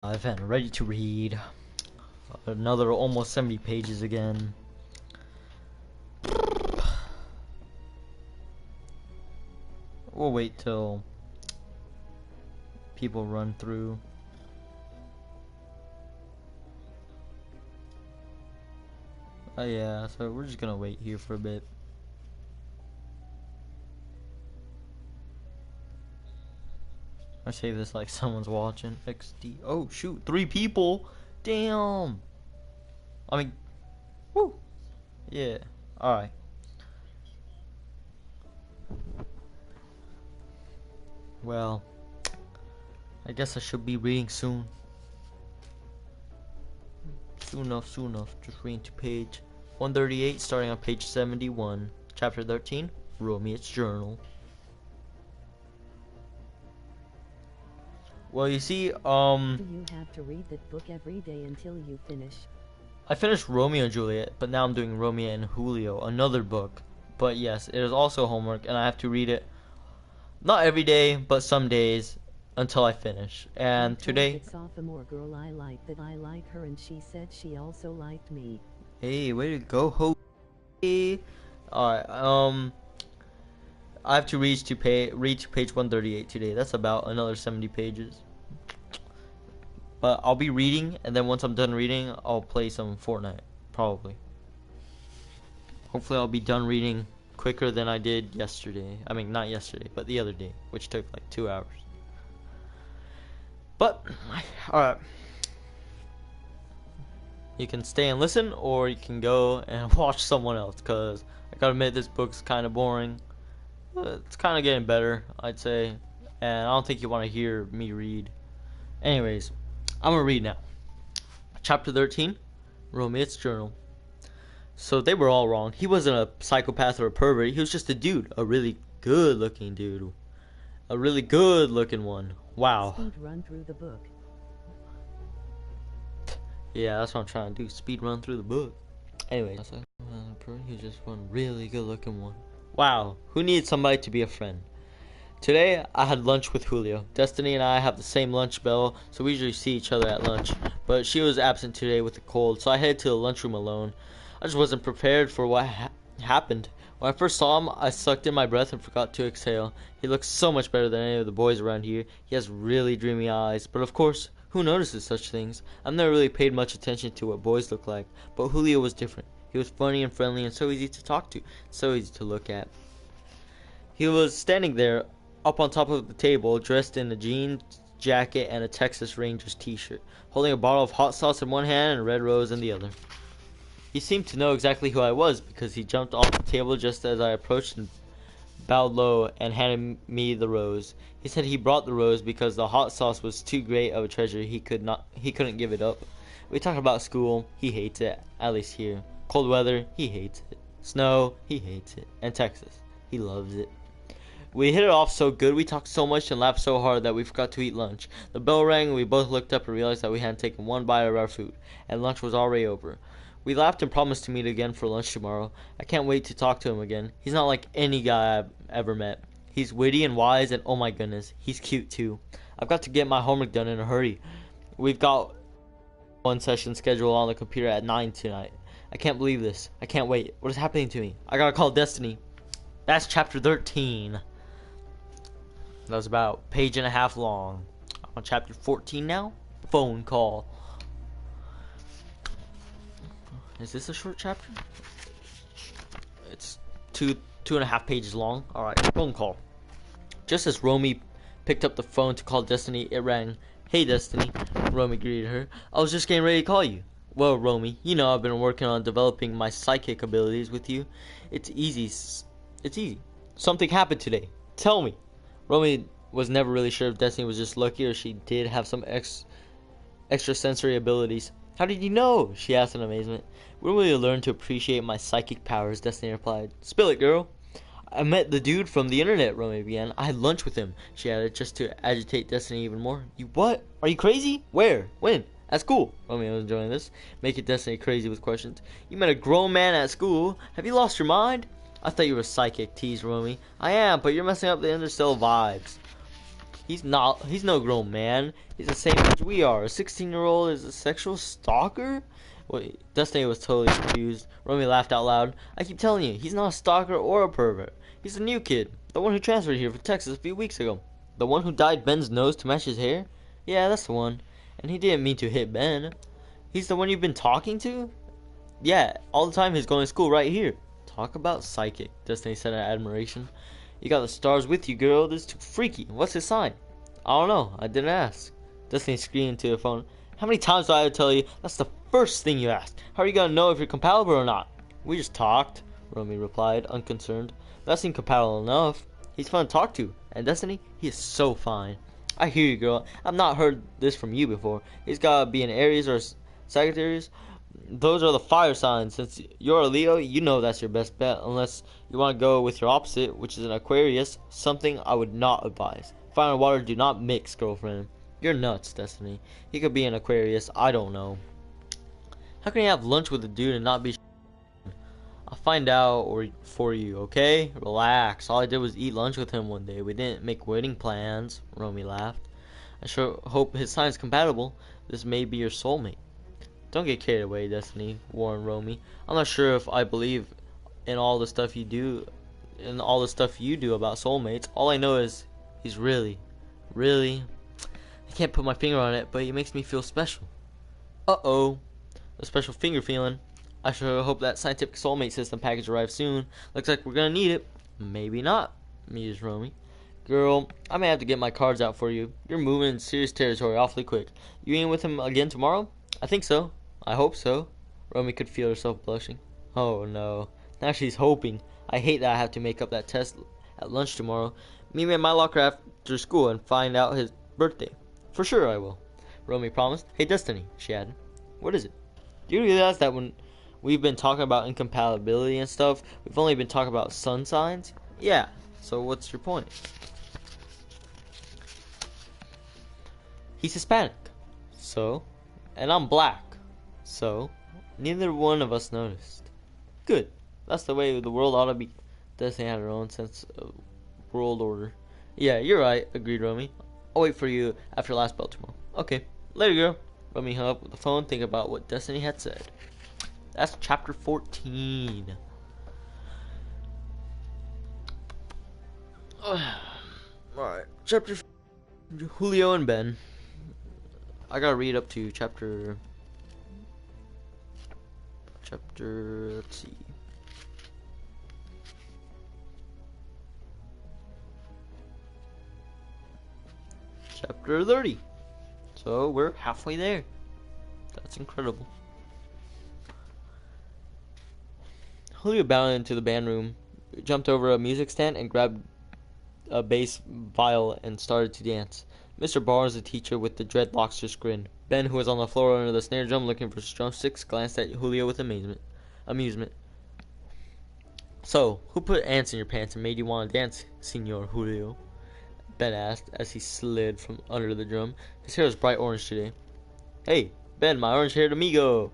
I've been ready to read another almost 70 pages again. We'll wait till people run through. Oh yeah, so we're just gonna wait here for a bit. I save this like someone's watching. XD. Oh shoot, 3 people. Damn. I mean, woo. Yeah. All right. Well, I guess I should be reading soon. Soon enough. Just reading to page 138, starting on page 71, chapter 13, Romiette's journal. Well, you see, You have to read that book every day until you finish. I finished Romeo and Juliet, but now I'm doing Romiette and Julio, another book. But yes, it is also homework, and I have to read it not every day, but some days until I finish. And today, the sophomore girl I like her, and she said she also liked me. Hey, way to go, ho! Alright, I have to read to page 138 today. That's about another 70 pages. But I'll be reading, and then once I'm done reading, I'll play some Fortnite, probably. Hopefully I'll be done reading quicker than I did yesterday. I mean, not yesterday, but the other day, which took like 2 hours. But, alright. You can stay and listen, or you can go and watch someone else, because I gotta admit, this book's kind of boring. It's kind of getting better, I'd say, and I don't think you want to hear me read. Anyways, I'm gonna read now. Chapter 13, Romiette's journal. So they were all wrong. He wasn't a psychopath or a pervert. He was just a dude, a really good-looking dude, a really good-looking one. Wow. Speed run through the book. Yeah, that's what I'm trying to do. Speed run through the book. Anyways, he was just one really good-looking one. Wow, who needs somebody to be a friend? Today, I had lunch with Julio. Destiny and I have the same lunch bell, so we usually see each other at lunch. But she was absent today with a cold, so I headed to the lunchroom alone. I just wasn't prepared for what happened. When I first saw him, I sucked in my breath and forgot to exhale. He looks so much better than any of the boys around here. He has really dreamy eyes, but of course, who notices such things? I've never really paid much attention to what boys look like, but Julio was different. He was funny and friendly and so easy to talk to, so easy to look at. He was standing there, up on top of the table, dressed in a jeans jacket and a Texas Rangers t-shirt, holding a bottle of hot sauce in one hand and a red rose in the other. He seemed to know exactly who I was because he jumped off the table just as I approached and bowed low and handed me the rose. He said he brought the rose because the hot sauce was too great of a treasure he couldn't give it up. We talked about school. He hates it, at least here. Cold weather, he hates it. Snow, he hates it. And Texas, he loves it. We hit it off so good, we talked so much and laughed so hard that we forgot to eat lunch. The bell rang and we both looked up and realized that we hadn't taken one bite of our food, and lunch was already over. We laughed and promised to meet again for lunch tomorrow. I can't wait to talk to him again. He's not like any guy I've ever met. He's witty and wise, and oh my goodness, he's cute too. I've got to get my homework done in a hurry. We've got one session scheduled on the computer at 9 tonight. I can't believe this. I can't wait. What is happening to me? I gotta call Destiny. That's chapter 13. That was about a page and a half long. I'm on chapter 14 now. Phone call. Is this a short chapter? It's two and a half pages long. Alright, phone call. Just as Romy picked up the phone to call Destiny, it rang. Hey Destiny, Romy greeted her. I was just getting ready to call you. Well, Romy, you know I've been working on developing my psychic abilities with you. It's easy. Something happened today. Tell me. Romy was never really sure if Destiny was just lucky or she did have some extrasensory abilities. How did you know? She asked in amazement. When will you learn to appreciate my psychic powers? Destiny replied. Spill it, girl. I met the dude from the internet, Romy began. I had lunch with him, she added, just to agitate Destiny even more. You what? Are you crazy? Where? When? At school. Romy was enjoying this, making Destiny crazy with questions. You met a grown man at school. Have you lost your mind? I thought you were psychic, teased Romy. I am, but you're messing up the interstellar vibes. He's not. He's no grown man. He's the same age we are. A 16-year-old is a sexual stalker? Wait, Destiny was totally confused. Romy laughed out loud. I keep telling you, he's not a stalker or a pervert. He's a new kid. The one who transferred here from Texas a few weeks ago. The one who dyed Ben's nose to match his hair? Yeah, that's the one. And he didn't mean to hit Ben. He's the one you've been talking to? Yeah, all the time he's going to school right here. Talk about psychic, Destiny said in admiration. You got the stars with you, girl. This is too freaky. What's his sign? I don't know. I didn't ask. Destiny screamed into the phone. How many times do I have to tell you? That's the first thing you ask. How are you gonna know if you're compatible or not? We just talked, Romy replied, unconcerned. That seemed compatible enough. He's fun to talk to. And Destiny, he is so fine. I hear you, girl. I've not heard this from you before. He's gotta be an Aries or Sagittarius. Those are the fire signs. Since you're a Leo, you know that's your best bet, unless you want to go with your opposite, which is an Aquarius, something I would not advise. Fire and water do not mix, girlfriend. You're nuts, Destiny. He could be an Aquarius, I don't know. How can you have lunch with a dude and not be I'll find out for you, okay? Relax. All I did was eat lunch with him one day. We didn't make wedding plans, Romy laughed. I sure hope his sign's compatible. This may be your soulmate. Don't get carried away, Destiny, warned Romy. I'm not sure if I believe in all the stuff you do about soulmates. All I know is he's really, I can't put my finger on it, but he makes me feel special. Uh-oh. A special finger feeling. I sure hope that scientific soulmate system package arrives soon. Looks like we're gonna need it. Maybe not, mused Romy. Girl, I may have to get my cards out for you. You're moving in serious territory awfully quick. You in with him again tomorrow? I think so. I hope so. Romy could feel herself blushing. Oh no. Now she's hoping. I hate that I have to make up that test at lunch tomorrow. Meet me at my locker after school and find out his birthday. For sure I will. Romy promised. Hey Destiny, she added. What is it? Do you realize that when we've been talking about incompatibility and stuff, we've only been talking about sun signs? Yeah. So what's your point? He's Hispanic. So? And I'm black. So, neither one of us noticed. Good. That's the way the world ought to be. Destiny had her own sense of world order. Yeah, you're right, agreed Romy. I'll wait for you after last bell tomorrow. Okay. Later, girl. Romy hung up with the phone, thinking about what Destiny had said. That's chapter 14. Alright. Chapter Julio and Ben. I gotta read up to chapter, let's see. Chapter 30. So we're halfway there. That's incredible. Julio bounded into the band room, jumped over a music stand, and grabbed a bass viol and started to dance. Mr. Barnes, the teacher with the dreadlocks, just grinned. Ben, who was on the floor under the snare drum looking for drumsticks, glanced at Julio with amusement. So, who put ants in your pants and made you want to dance, Senor Julio? Ben asked as he slid from under the drum. His hair was bright orange today. Hey, Ben, my orange-haired amigo!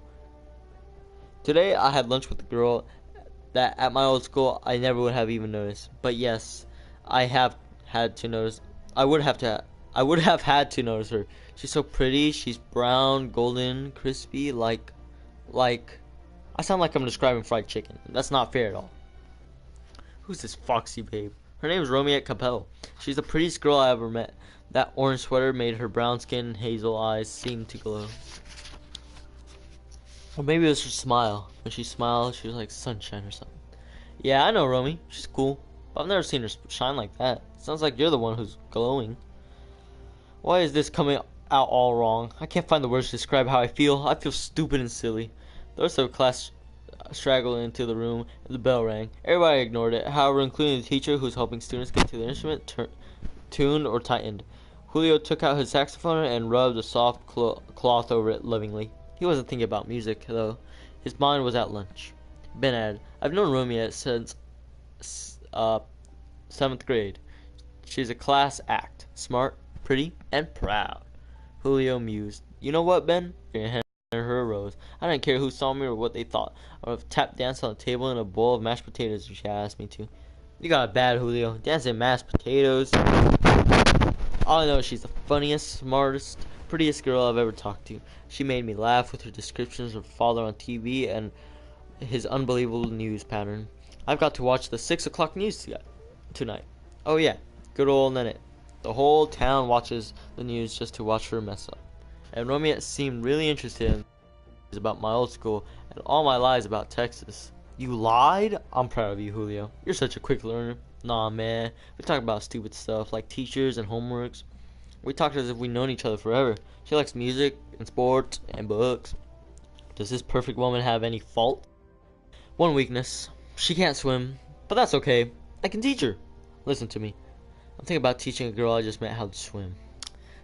Today I had lunch with a girl that at my old school I never would have even noticed. But yes, I have had to notice. I would have had to notice her. She's so pretty. She's brown, golden, crispy, like I sound like I'm describing fried chicken. That's not fair at all. Who's this foxy babe? Her name is Romiette Capel. She's the prettiest girl I ever met. That orange sweater made her brown skin and hazel eyes seem to glow. Or maybe it was her smile. When she smiled, she was like sunshine or something. Yeah, I know Romy. She's cool. But I've never seen her shine like that. Sounds like you're the one who's glowing. Why is this coming out all wrong? I can't find the words to describe how I feel. I feel stupid and silly. The rest of the class straggled into the room and the bell rang. Everybody ignored it, however, including the teacher who was helping students get to the instrument tuned or tightened. Julio took out his saxophone and rubbed a soft cloth over it lovingly. He wasn't thinking about music, though. His mind was at lunch. Ben added, I've known Romiette since 7th grade. She's a class act. Smart, pretty, and proud. Julio mused. You know what, Ben? Your hand her a rose. I didn't care who saw me or what they thought. I would have tap danced on the table in a bowl of mashed potatoes if she asked me to. You got it bad, Julio. Dancing mashed potatoes. All I know is she's the funniest, smartest, prettiest girl I've ever talked to. She made me laugh with her descriptions of her father on TV and his unbelievable news pattern. I've got to watch the 6 o'clock news tonight. Oh yeah, good old Nanette. The whole town watches the news just to watch her mess up. And Romiette seemed really interested in about my old school and all my lies about Texas. You lied? I'm proud of you, Julio. You're such a quick learner. Nah, man. We talk about stupid stuff like teachers and homeworks. We talked as if we'd known each other forever. She likes music and sports and books. Does this perfect woman have any fault? One weakness. She can't swim, but that's okay. I can teach her. Listen to me. I'm thinking about teaching a girl I just met how to swim.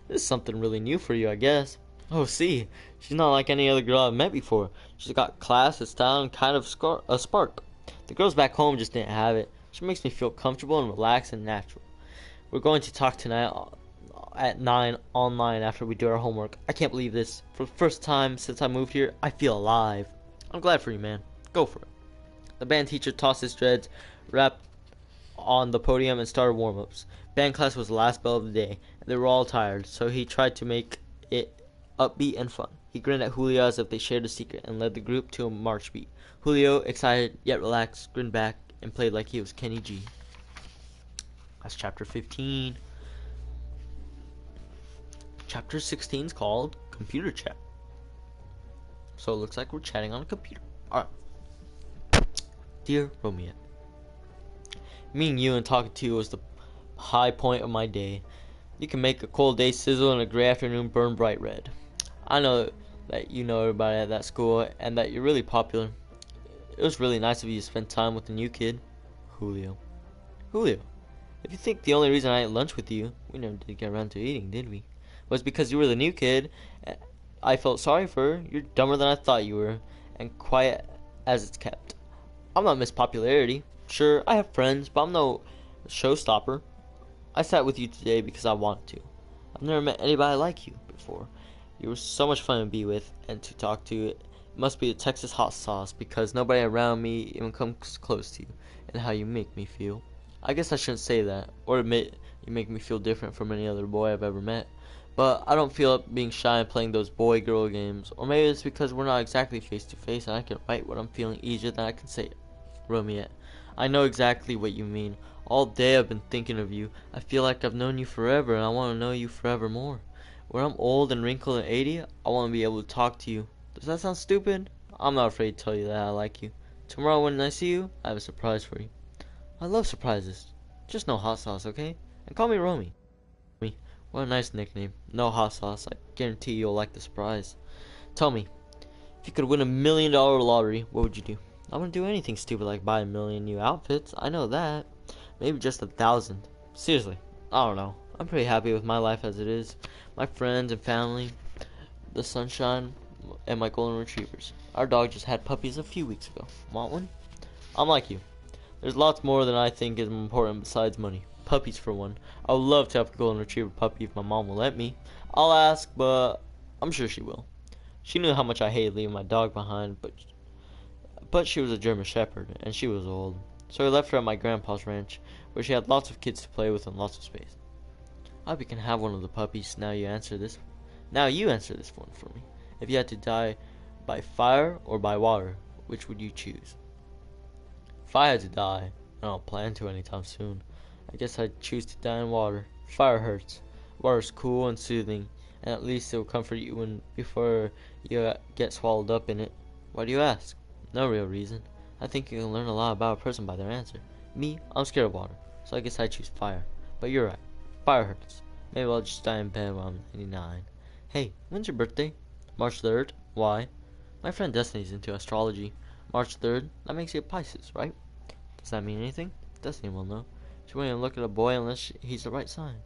This is something really new for you, I guess. Oh, see, she's not like any other girl I've met before. She's got class, a style, and kind of a spark. The girls back home just didn't have it. She makes me feel comfortable and relaxed and natural. We're going to talk tonight at 9 online after we do our homework. I can't believe this. For the first time since I moved here, I feel alive. I'm glad for you, man. Go for it. The band teacher tossed his dreads, wrapped on the podium, and started warm-ups. Band class was the last bell of the day, and they were all tired, so he tried to make it upbeat and fun. He grinned at Julio as if they shared a secret and led the group to a march beat. Julio, excited yet relaxed, grinned back and played like he was Kenny G. That's chapter 15. Chapter 16 is called Computer Chat. So it looks like we're chatting on a computer. Alright. Dear Romiette, meeting you and talking to you was the high point of my day. You can make a cold day sizzle and a gray afternoon burn bright red. I know that you know everybody at that school and that you're really popular. It was really nice of you to spend time with the new kid, Julio. Julio, if you think the only reason I ate lunch with you, we never did get around to eating, did we? Was because you were the new kid. I felt sorry for her. You're dumber than I thought you were, and quiet as it's kept. I'm not Miss Popularity. Sure, I have friends, but I'm no showstopper. I sat with you today because I wanted to. I've never met anybody like you before. You were so much fun to be with and to talk to. It must be the Texas hot sauce because nobody around me even comes close to you and how you make me feel. I guess I shouldn't say that or admit you make me feel different from any other boy I've ever met. But I don't feel up being shy and playing those boy-girl games. Or maybe it's because we're not exactly face-to-face and I can write what I'm feeling easier than I can say it. Romiette, I know exactly what you mean. All day I've been thinking of you. I feel like I've known you forever and I want to know you forever more. When I'm old and wrinkled and 80, I want to be able to talk to you. Does that sound stupid? I'm not afraid to tell you that I like you. Tomorrow when I see you, I have a surprise for you. I love surprises. Just no hot sauce, okay? And call me Romy. What a nice nickname. No hot sauce. I guarantee you'll like the surprise. Tell me, if you could win $1 million lottery, what would you do? I wouldn't do anything stupid like buy 1,000,000 new outfits. I know that. Maybe just 1,000. Seriously, I don't know. I'm pretty happy with my life as it is. My friends and family, the sunshine, and my golden retrievers. Our dog just had puppies a few weeks ago. Want one? I'm like you. There's lots more than I think is important besides money. Puppies for one. I would love to have a golden retriever puppy if my mom will let me. I'll ask, but I'm sure she will. She knew how much I hated leaving my dog behind, but she was a German Shepherd, and she was old. So I left her at my grandpa's ranch, where she had lots of kids to play with and lots of space. I hope you can have one of the puppies. Now you answer this one for me. If you had to die by fire or by water, which would you choose? If I had to die, I don't plan to anytime soon, I guess I'd choose to die in water. Fire hurts. Water's cool and soothing, and at least it will comfort you before you get swallowed up in it. Why do you ask? No real reason. I think you can learn a lot about a person by their answer. Me, I'm scared of water, so I guess I choose fire. But you're right. Fire hurts. Maybe I'll just die in bed while I'm 99. Hey, when's your birthday? March 3rd. Why? My friend Destiny's into astrology. March 3rd, that makes you a Pisces, right? Does that mean anything? Destiny will know. She won't even look at a boy unless he's the right sign.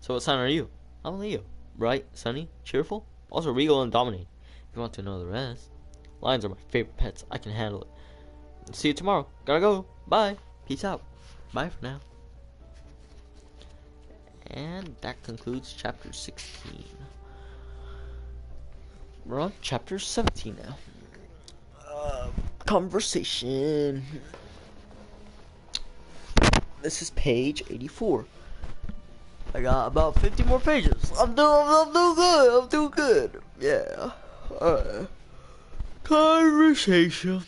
So what sign are you? I'm a Leo. Bright, sunny, cheerful, also regal and dominating. If you want to know the rest. Lions are my favorite pets. I can handle it. See you tomorrow. Gotta go. Bye. Peace out. Bye for now. And that concludes chapter 16. We're on chapter 17 now. Conversation. This is page 84. I got about 50 more pages. I'm doing good. I'm doing good. Yeah. Alright. Conversation.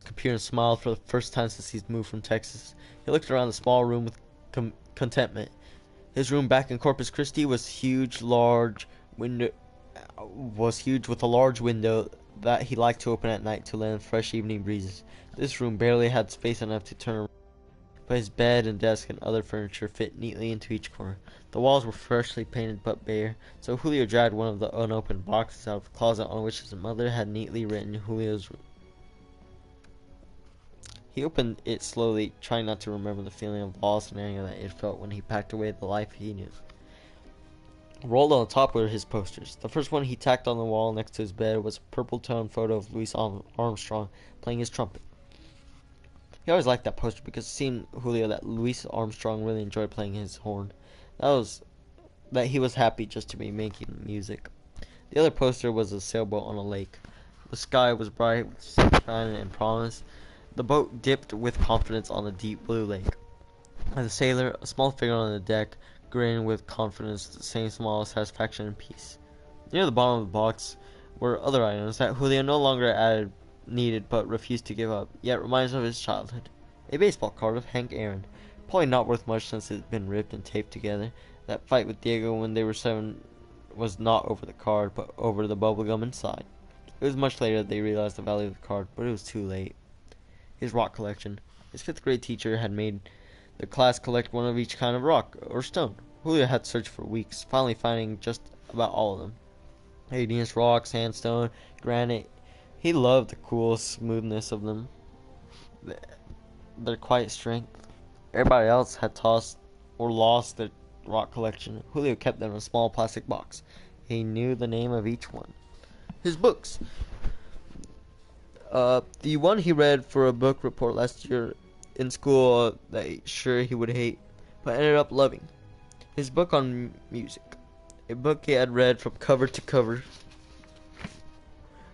Computer smiled for the first time since he's moved from Texas. He looked around the small room with contentment. His room back in Corpus Christi was huge with a large window that he liked to open at night to let in fresh evening breezes. This room barely had space enough to turn around, but his bed and desk and other furniture fit neatly into each corner. The walls were freshly painted but bare, so Julio dragged one of the unopened boxes out of the closet on which his mother had neatly written Julio's room. He opened it slowly, trying not to remember the feeling of loss and anger that it felt when he packed away the life he knew. Rolled on the top were his posters. The first one he tacked on the wall next to his bed was a purple-toned photo of Louis Armstrong playing his trumpet. He always liked that poster because it seemed Julio that Louis Armstrong really enjoyed playing his horn. That he was happy just to be making music. The other poster was a sailboat on a lake. The sky was bright with sunshine and promise. The boat dipped with confidence on the deep blue lake. And the sailor, a small figure on the deck, grinned with confidence, the same small satisfaction and peace. Near the bottom of the box were other items that Julio no longer needed but refused to give up, yet reminded of his childhood. A baseball card of Hank Aaron, probably not worth much since it had been ripped and taped together. That fight with Diego when they were 7 was not over the card, but over the bubblegum inside. It was much later that they realized the value of the card, but it was too late. His rock collection. His 5th grade teacher had made the class collect one of each kind of rock or stone. Julio had searched for weeks, finally finding just about all of them. Igneous rock, sandstone, granite. He loved the cool smoothness of them, their quiet strength. Everybody else had tossed or lost their rock collection. Julio kept them in a small plastic box. He knew the name of each one. His books. The one he read for a book report last year in school that he would hate, but ended up loving. His book on music. A book he had read from cover to cover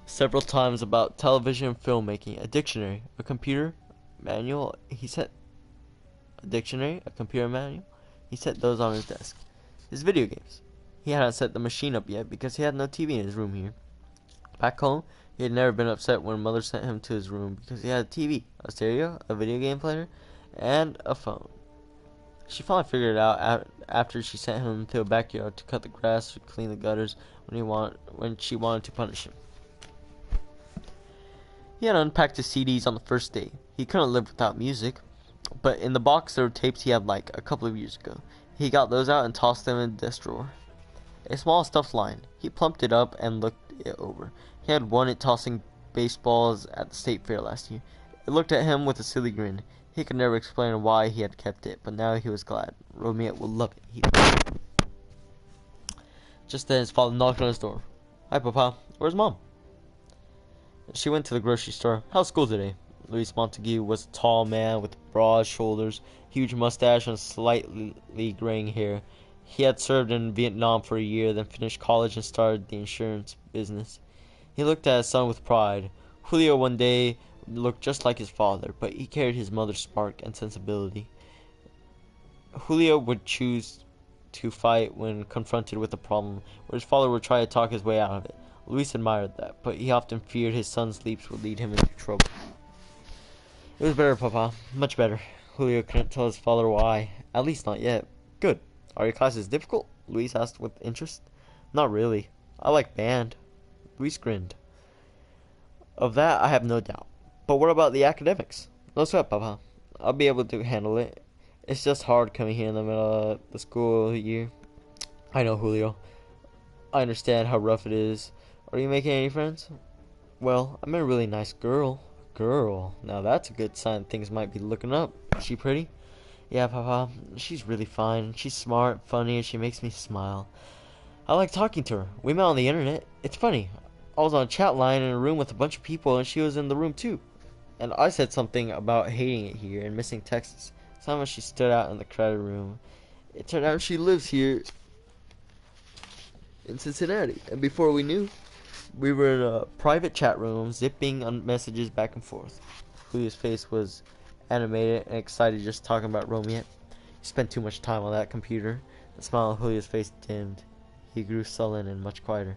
several times about television and filmmaking. A dictionary, a computer manual. He set a computer manual. He set those on his desk. His video games. He hadn't set the machine up yet because he had no TV in his room here. Back home, he had never been upset when Mother sent him to his room because he had a TV, a stereo, a video game player, and a phone. She finally figured it out after she sent him to a backyard to cut the grass or clean the gutters when she wanted to punish him. He had unpacked his CDs on the first day. He couldn't live without music, but in the box there were tapes he had like a couple of years ago. He got those out and tossed them in the desk drawer. A small stuffed lion. He plumped it up and looked it over. He had won it tossing baseballs at the state fair last year. It looked at him with a silly grin. He could never explain why he had kept it, but now he was glad. Romiette would love it. Just then his father knocked on his door. "Hi, Papa. Where's Mom?" She went to the grocery store. "How's school today?" Luis Montague was a tall man with broad shoulders, huge mustache, and slightly graying hair. He had served in Vietnam for a year, then finished college and started the insurance business. He looked at his son with pride. Julio one day looked just like his father, but he carried his mother's spark and sensibility. Julio would choose to fight when confronted with a problem, where his father would try to talk his way out of it. Luis admired that, but he often feared his son's leaps would lead him into trouble. "It was better, Papa. Much better." Julio couldn't tell his father why. "At least not yet." "Good. Are your classes difficult?" Luis asked with interest. "Not really. I like band." Luis grinned. "Of that I have no doubt. But what about the academics?" "No sweat, Papa. I'll be able to handle it. It's just hard coming here in the middle of the school year." "I know, Julio. I understand how rough it is. Are you making any friends?" "Well, I met a really nice girl." "Girl? Now that's a good sign things might be looking up. Is she pretty?" "Yeah, Papa. She's really fine. She's smart, funny, and she makes me smile. I like talking to her. We met on the internet. It's funny. I was on a chat line in a room with a bunch of people, and she was in the room too. And I said something about hating it here and missing Texas. Somehow she stood out in the crowded room. It turned out she lives here in Cincinnati. And before we knew, we were in a private chat room, zipping on messages back and forth." Julio's face was animated and excited just talking about Romiette. He spent too much time on that computer. The smile on Julio's face dimmed. He grew sullen and much quieter.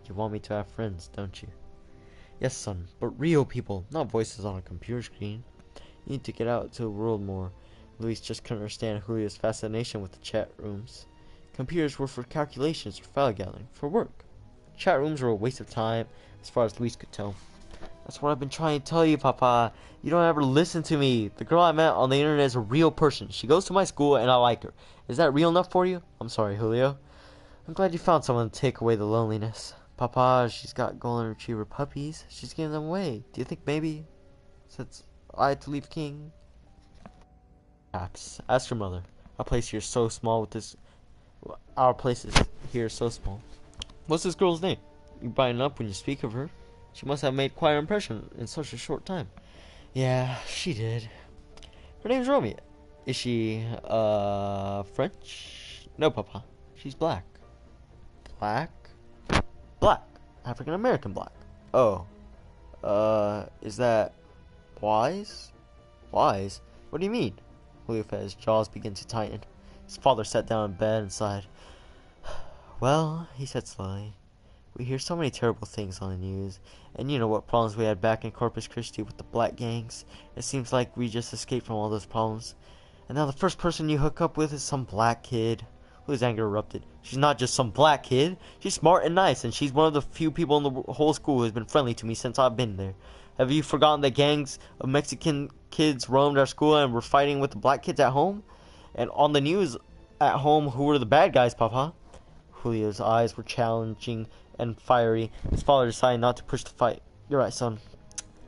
You want me to have friends, don't you? Yes, son, but real people, not voices on a computer screen. You need to get out to the world more. Luis just couldn't understand Julio's fascination with the chat rooms. Computers were for calculations or file gathering, for work. Chat rooms were a waste of time, as far as Luis could tell. That's what I've been trying to tell you, Papa. You don't ever listen to me. The girl I met on the internet is a real person. She goes to my school and I like her. Is that real enough for you? I'm sorry, Julio. I'm glad you found someone to take away the loneliness. Papa, she's got golden retriever puppies. She's giving them away. Do you think maybe, since I had to leave King? Ask your mother. Our place here is so small with this... Our place is here so small. What's this girl's name? You brighten up when you speak of her. She must have made quite an impression in such a short time. Yeah, she did. Her name's Romiette. Is she, French? No, Papa. She's black. Black? Black. African American black. Oh. Is that wise? Wise? What do you mean? Julio felt his jaws begin to tighten. His father sat down in bed and sighed. Well, he said slowly, we hear so many terrible things on the news, and you know what problems we had back in Corpus Christi with the black gangs. It seems like we just escaped from all those problems. And now the first person you hook up with is some black kid. Julio's anger erupted. She's not just some black kid. She's smart and nice, and she's one of the few people in the whole school who has been friendly to me since I've been there. Have you forgotten that gangs of Mexican kids roamed our school and were fighting with the black kids at home? And on the news at home, who were the bad guys, Papa? Julio's eyes were challenging and fiery. His father decided not to push the fight. You're right, son.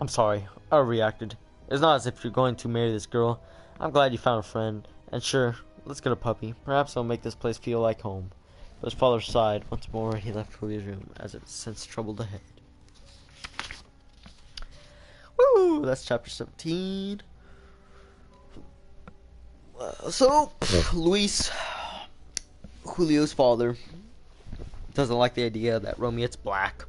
I'm sorry. I reacted. It's not as if you're going to marry this girl. I'm glad you found a friend. And sure, let's get a puppy. Perhaps it'll make this place feel like home. But his father sighed once more and he left Julio's room as it sensed trouble ahead. Woo! That's chapter 17. So, Luis, Julio's father, doesn't like the idea that Romiette's black.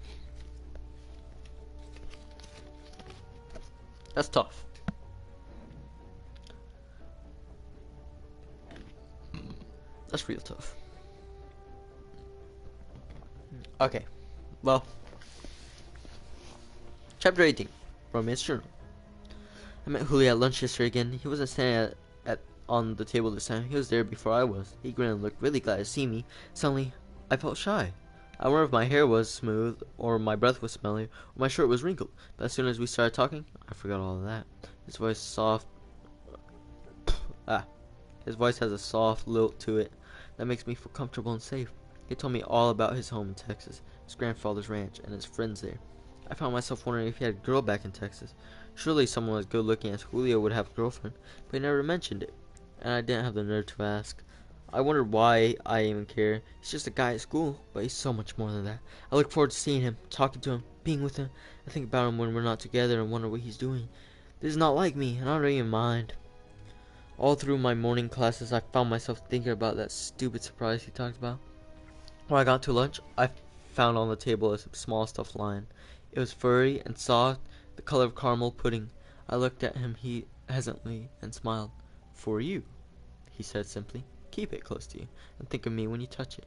That's tough. That's real tough. Okay, well, chapter 18, Romiette's journal. I met Julio at lunch yesterday again. He wasn't standing on the table this time. He was there before I was. He grinned and looked really glad to see me. Suddenly, I felt shy. I wondered if my hair was smooth, or my breath was smelly, or my shirt was wrinkled. But as soon as we started talking, I forgot all of that. His voice soft. His voice has a soft lilt to it that makes me feel comfortable and safe. He told me all about his home in Texas, his grandfather's ranch, and his friends there. I found myself wondering if he had a girl back in Texas. Surely someone as good looking as Julio would have a girlfriend, but he never mentioned it, and I didn't have the nerve to ask. I wondered why I even care. He's just a guy at school, but he's so much more than that. I look forward to seeing him, talking to him, being with him. I think about him when we're not together and wonder what he's doing. This is not like me, and I don't even mind. All through my morning classes, I found myself thinking about that stupid surprise he talked about. When I got to lunch, I found on the table a small stuffed lion. It was furry and soft, the color of caramel pudding. I looked at him hesitantly and smiled. For you, he said simply. Keep it close to you, and think of me when you touch it.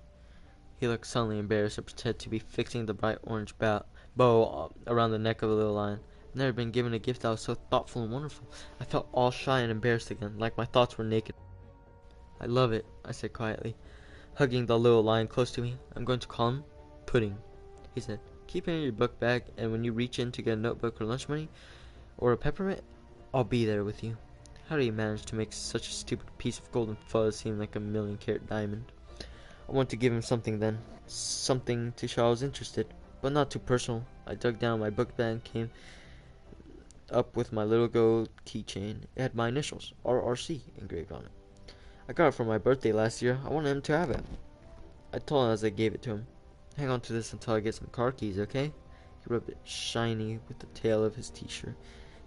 He looked suddenly embarrassed and pretended to be fixing the bright orange bow around the neck of the little lion. I'd never been given a gift that was so thoughtful and wonderful. I felt all shy and embarrassed again, like my thoughts were naked. I love it, I said quietly, hugging the little lion close to me. I'm going to call him Pudding, he said. Keep it in your book bag, and when you reach in to get a notebook or lunch money, or a peppermint, I'll be there with you. How do you manage to make such a stupid piece of golden fuzz seem like a 1,000,000-carat diamond? I wanted to give him something then. Something to show I was interested, but not too personal. I dug down my book bag and came up with my little gold keychain. It had my initials, RRC, engraved on it. I got it for my birthday last year. I wanted him to have it. I told him as I gave it to him. Hang on to this until I get some car keys, okay? He rubbed it shiny with the tail of his t-shirt,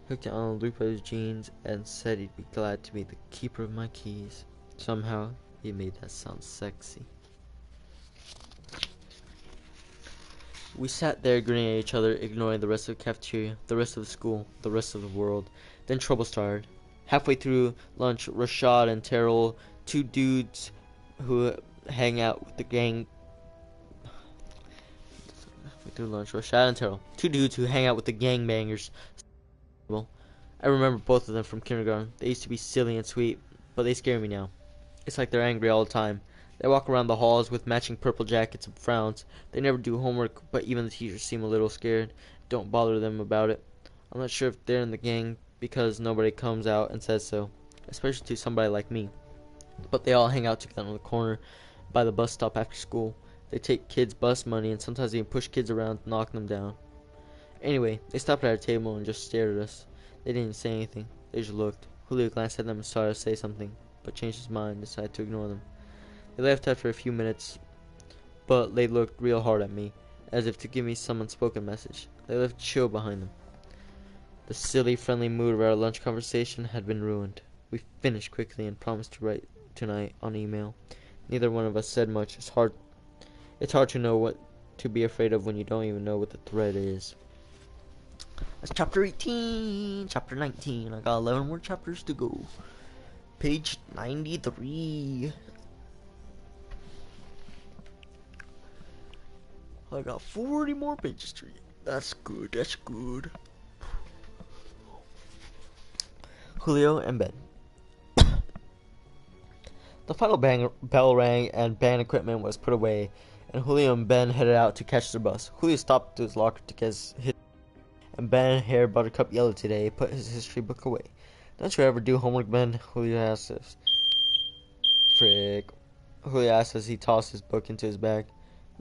hooked it on the loop of his jeans, and said he'd be glad to be the keeper of my keys. Somehow, he made that sound sexy. We sat there grinning at each other, ignoring the rest of the cafeteria, the rest of the school, the rest of the world. Then trouble started. Halfway through lunch, Rashad and Terrell two dudes who hang out with the gang. We threw lunch or Shad and Terrell. Two dudes who hang out with the gangbangers. Well, I remember both of them from kindergarten. They used to be silly and sweet, but they scare me now. It's like they're angry all the time. They walk around the halls with matching purple jackets and frowns. They never do homework, but even the teachers seem a little scared. Don't bother them about it. I'm not sure if they're in the gang because nobody comes out and says so, especially to somebody like me. But they all hang out together on the corner by the bus stop after school. They take kids' bus money and sometimes even push kids around to knock them down. Anyway, they stopped at our table and just stared at us. They didn't say anything. They just looked. Julio glanced at them and started to say something, but changed his mind and decided to ignore them. They left after a few minutes, but they looked real hard at me, as if to give me some unspoken message. They left chill behind them. The silly, friendly mood of our lunch conversation had been ruined. We finished quickly and promised to write tonight on email. Neither one of us said much. It's hard to know what to be afraid of when you don't even know what the threat is. That's chapter 18. Chapter 19. I got 11 more chapters to go. Page 93. I got 40 more pages to read. That's good. That's good. Julio and Ben. The final bell rang and band equipment was put away, and Julio and Ben headed out to catch their bus. Julio stopped to his locker to get his and Ben, hair buttercup yellow today, put his history book away. Don't you ever do homework, Ben? Julio asked us. Frick. Julio asked as he tossed his book into his bag.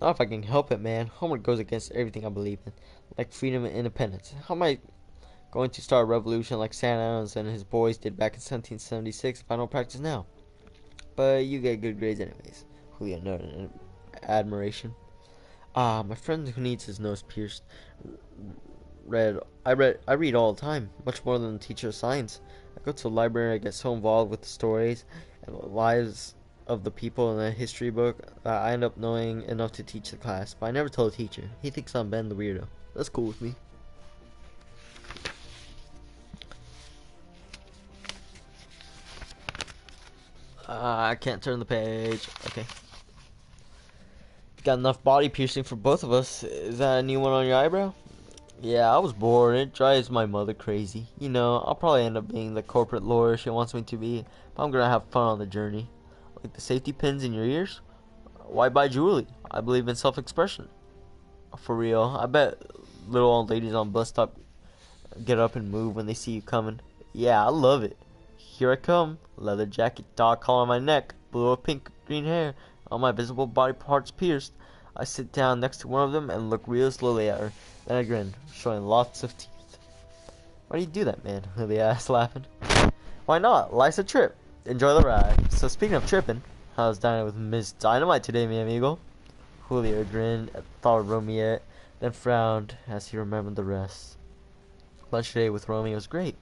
Not if I can help it, man. Homework goes against everything I believe in, like freedom and independence. How am I going to start a revolution like Santa Adams and his boys did back in 1776 if I don't practice now? But you get good grades anyways. Julio noted in admiration. My friend who needs his nose pierced I read all the time, much more than the teacher assigns. I go to the library and I get so involved with the stories and the lives of the people in the history book that I end up knowing enough to teach the class, but I never tell the teacher. He thinks I'm Ben the weirdo. That's cool with me. I can't turn the page. Okay. Got enough body piercing for both of us. Is that a new one on your eyebrow? Yeah, I was bored. It drives my mother crazy. You know, I'll probably end up being the corporate lawyer she wants me to be, but I'm gonna have fun on the journey. Like the safety pins in your ears? Why buy jewelry? I believe in self-expression. For real, I bet little old ladies on bus stop get up and move when they see you coming. Yeah, I love it. Here I come. Leather jacket, dog collar on my neck, blue or pink green hair, all my visible body parts pierced. I sit down next to one of them and look real slowly at her. Then I grin, showing lots of teeth. Why do you do that, man? Julio asked, laughing. Why not? Life's a trip. Enjoy the ride. So speaking of tripping, I was dining with Miss Dynamite today, mi amigo. Julio grinned at the thought of Romiette, then frowned as he remembered the rest. Lunch today with Romy was great,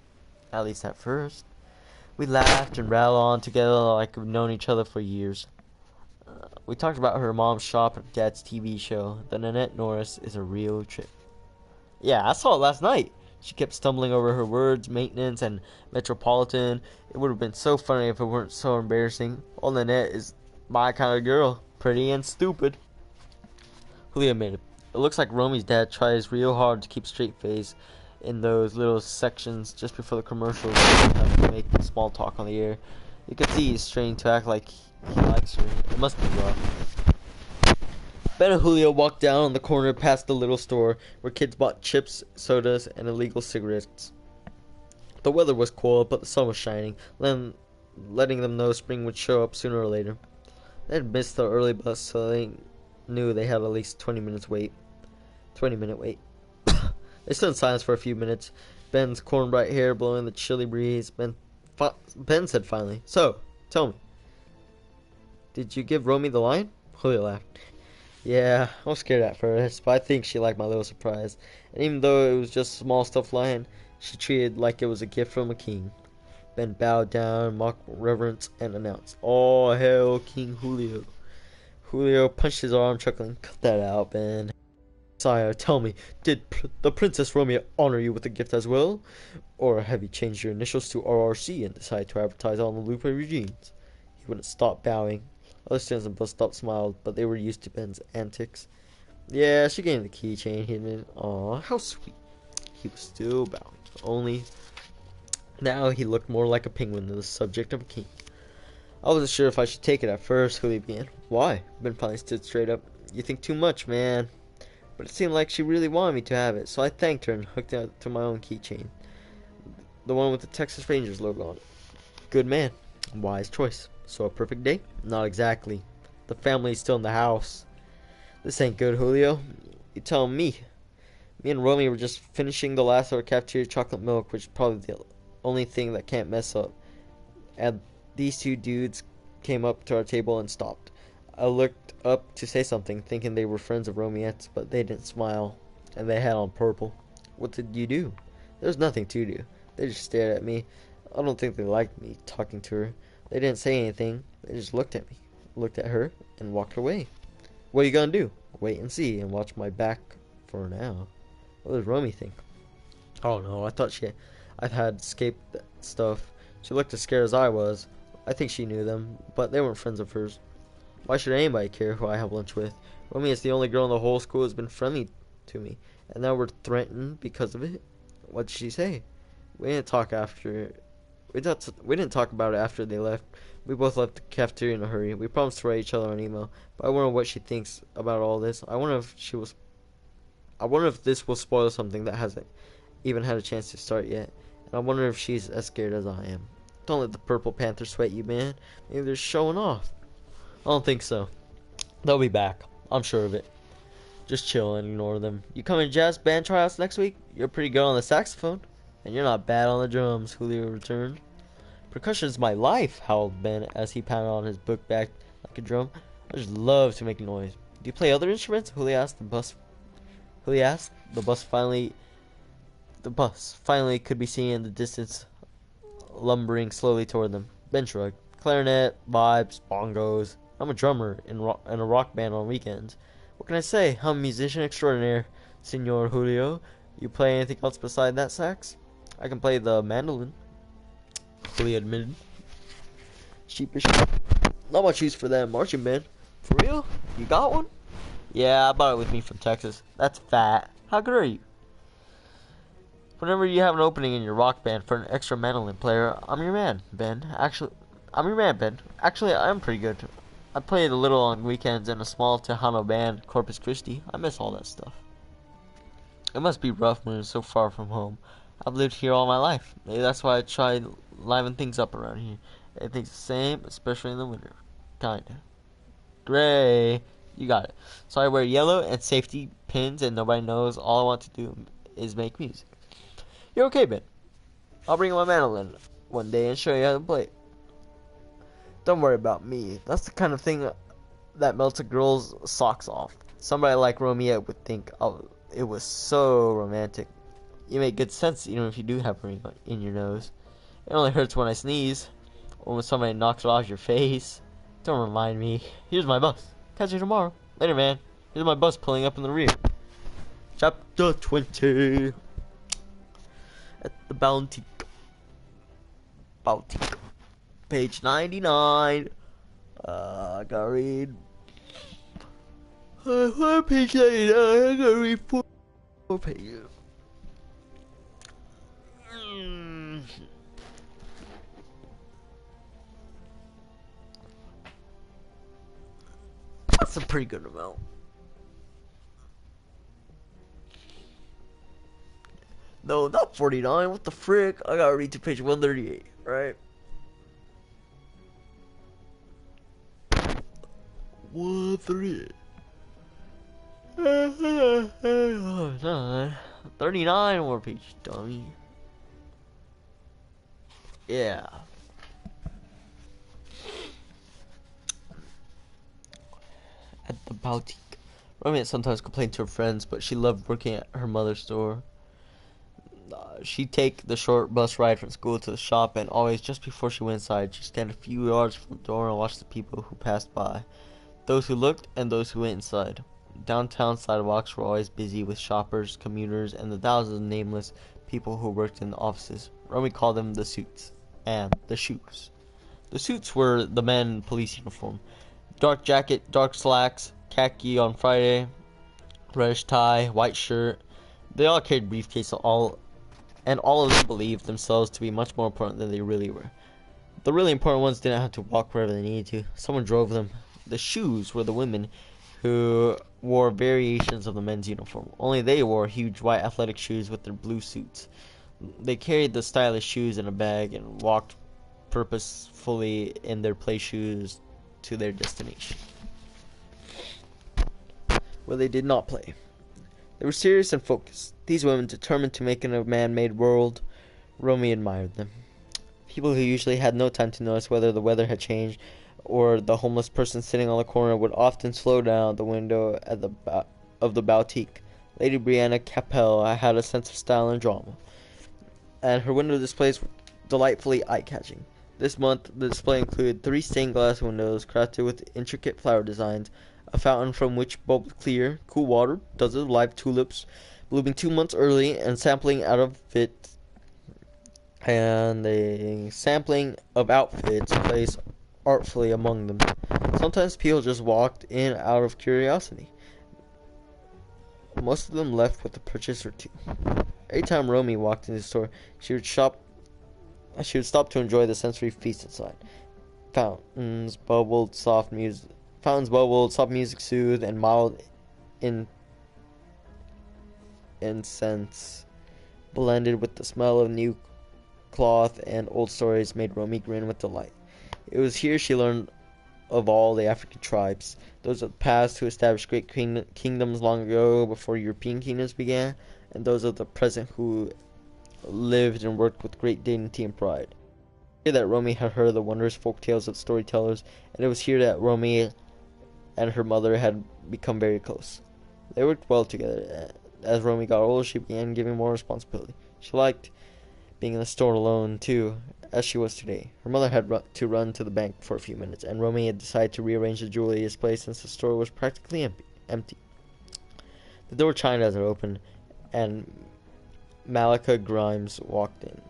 at least at first. We laughed and rattled on together like we've known each other for years. We talked about her mom's shop and dad's TV show. The Nanette Norris is a real trip. Yeah, I saw it last night. She kept stumbling over her words, maintenance, and metropolitan. It would have been so funny if it weren't so embarrassing. Old Nanette is my kind of girl. Pretty and stupid. Julio admitted. It looks like Romy's dad tries real hard to keep straight face in those little sections just before the commercials to make small talk on the air. You could see he's straining to act like he likes her. It must be rough. Ben and Julio walked down on the corner past the little store where kids bought chips, sodas, and illegal cigarettes. The weather was cold, but the sun was shining, letting them know spring would show up sooner or later. They had missed the early bus, so they knew they had at least 20-minute wait. They stood in silence for a few minutes. Ben's corn-bright hair blowing the chilly breeze. Ben said finally, "So, tell me, did you give Romy the line?" Julio laughed. Yeah, I was scared at first, but I think she liked my little surprise. And even though it was just a small stuffed lion, she treated it like it was a gift from a king. Ben bowed down, mock reverence, and announced, "All hail King Julio." Julio punched his arm, chuckling. "Cut that out, Ben." "Sire, tell me, did the Princess Romeo honor you with a gift as well? Or have you changed your initials to RRC and decided to advertise on the Lupe Regines?" He wouldn't stop bowing. Other students on the bus stop smiled, but they were used to Ben's antics. Yeah, she gave him the keychain. He admitted, aw, how sweet. He was still bowing. Only now he looked more like a penguin than the subject of a king. I wasn't sure if I should take it at first, Julio began. Why? Ben finally stood straight up. You think too much, man. But it seemed like she really wanted me to have it, so I thanked her and hooked it to my own keychain. The one with the Texas Rangers logo on it. Good man. Wise choice. So a perfect day? Not exactly. The family's still in the house. This ain't good, Julio. You tell me. Me and Romy were just finishing the last of our cafeteria chocolate milk, which is probably the only thing that can't mess up. And these two dudes came up to our table and stopped. I looked up to say something, thinking they were friends of Romiette's, but they didn't smile, and they had on purple. What did you do? There was nothing to do. They just stared at me. I don't think they liked me talking to her. They didn't say anything. They just looked at me, looked at her, and walked away. What are you gonna do? Wait and see, and watch my back for now. What does Romy think? I don't know. I thought I'd had escaped that stuff. She looked as scared as I was. I think she knew them, but they weren't friends of hers. Why should anybody care who I have lunch with? Romy is the only girl in the whole school who's been friendly to me, and now we're threatened because of it. What did she say? We didn't talk after. We didn't talk about it after they left. We both left the cafeteria in a hurry. We promised to write each other an email, but I wonder what she thinks about all this. I wonder if this will spoil something that hasn't even had a chance to start yet. And I wonder if she's as scared as I am. Don't let the Purple Panther sweat you, man. Maybe they're showing off. I don't think so. They'll be back. I'm sure of it. Just chill and ignore them. You coming to jazz band tryouts next week? You're pretty good on the saxophone. And you're not bad on the drums, Julio returned. Percussion is my life, howled Ben as he pounded on his book bag like a drum. I just love to make noise. Do you play other instruments? Julio asked. The bus finally could be seen in the distance, lumbering slowly toward them. Ben shrugged. Clarinet, vibes, bongos. I'm a drummer in a rock band on weekends. What can I say? I'm a musician extraordinaire, Senor Julio. You play anything else beside that sax? I can play the mandolin, Julio admitted. Sheepish. Not much use for that marching band. For real? You got one? Yeah, I bought it with me from Texas. That's fat. How good are you? Whenever you have an opening in your rock band for an extra mandolin player, I'm your man, Ben. Actually, I'm pretty good. I played a little on weekends in a small Tejano band, Corpus Christi. I miss all that stuff. It must be rough when it's so far from home. I've lived here all my life. Maybe that's why I try to liven things up around here. Everything's the same, especially in the winter. Kinda. Gray. You got it. So I wear yellow and safety pins and nobody knows. All I want to do is make music. You're okay, Ben. I'll bring my mandolin one day and show you how to play it. Don't worry about me. That's the kind of thing that melts a girl's socks off. Somebody like Romiette would think, oh, it was so romantic. You make good sense even if you do have a ring in your nose. It only hurts when I sneeze. Or when somebody knocks it off your face. Don't remind me. Here's my bus. Catch you tomorrow. Later, man. Here's my bus pulling up in the rear. Chapter 20. At the Bounty. Page 99. I gotta read. Page 99. I gotta read 4 pages. That's a pretty good amount. No, not 49. What the frick? I gotta read to page 138, right? 138. 39 more page, dummy. Yeah. At the boutique. Romiette sometimes complained to her friends, but she loved working at her mother's store. She'd take the short bus ride from school to the shop, and always just before she went inside, she'd stand a few yards from the door and watch the people who passed by. Those who looked and those who went inside. Downtown sidewalks were always busy with shoppers, commuters, and the thousands of nameless people who worked in the offices. Romy called them the suits and the shoes. The suits were the men police uniform. Dark jacket, dark slacks, khaki on Friday, reddish tie, white shirt. They all carried briefcases, and all of them believed themselves to be much more important than they really were. The really important ones didn't have to walk wherever they needed to. Someone drove them. The shoes were the women, who wore variations of the men's uniform. Only they wore huge white athletic shoes with their blue suits. They carried the stylish shoes in a bag and walked purposefully in their play shoes to their destination, where they did not play. They were serious and focused. These women, determined to make in a man-made world. Romy admired them. People who usually had no time to notice whether the weather had changed or the homeless person sitting on the corner would often slow down at the window of the boutique. Lady Brianna Capel had a sense of style and drama, and her window displays were delightfully eye-catching. This month, the display included 3 stained glass windows crafted with intricate flower designs, a fountain from which bubbled clear, cool water, dozens of live tulips, blooming 2 months early, and sampling outfits placed artfully among them. Sometimes people just walked in out of curiosity. Most of them left with a purchase or two. Every time Romy walked into the store, she would stop to enjoy the sensory feast inside. Fountains bubbled, soft music soothed, and mild incense blended with the smell of new cloth and old stories made Romy grin with delight. It was here she learned of all the African tribes, those of the past who established great kingdoms long ago before European kingdoms began, and those of the present who lived and worked with great dignity and pride. Here that Romy had heard the wondrous folk tales of storytellers, and it was here that Romy and her mother had become very close. They worked well together. As Romy got older, she began giving more responsibility. She liked being in the store alone, too, as she was today. Her mother had to run to the bank for a few minutes, and Romy had decided to rearrange the jewelry display since the store was practically empty. The door chimed as it opened, and Malika Grimes walked in.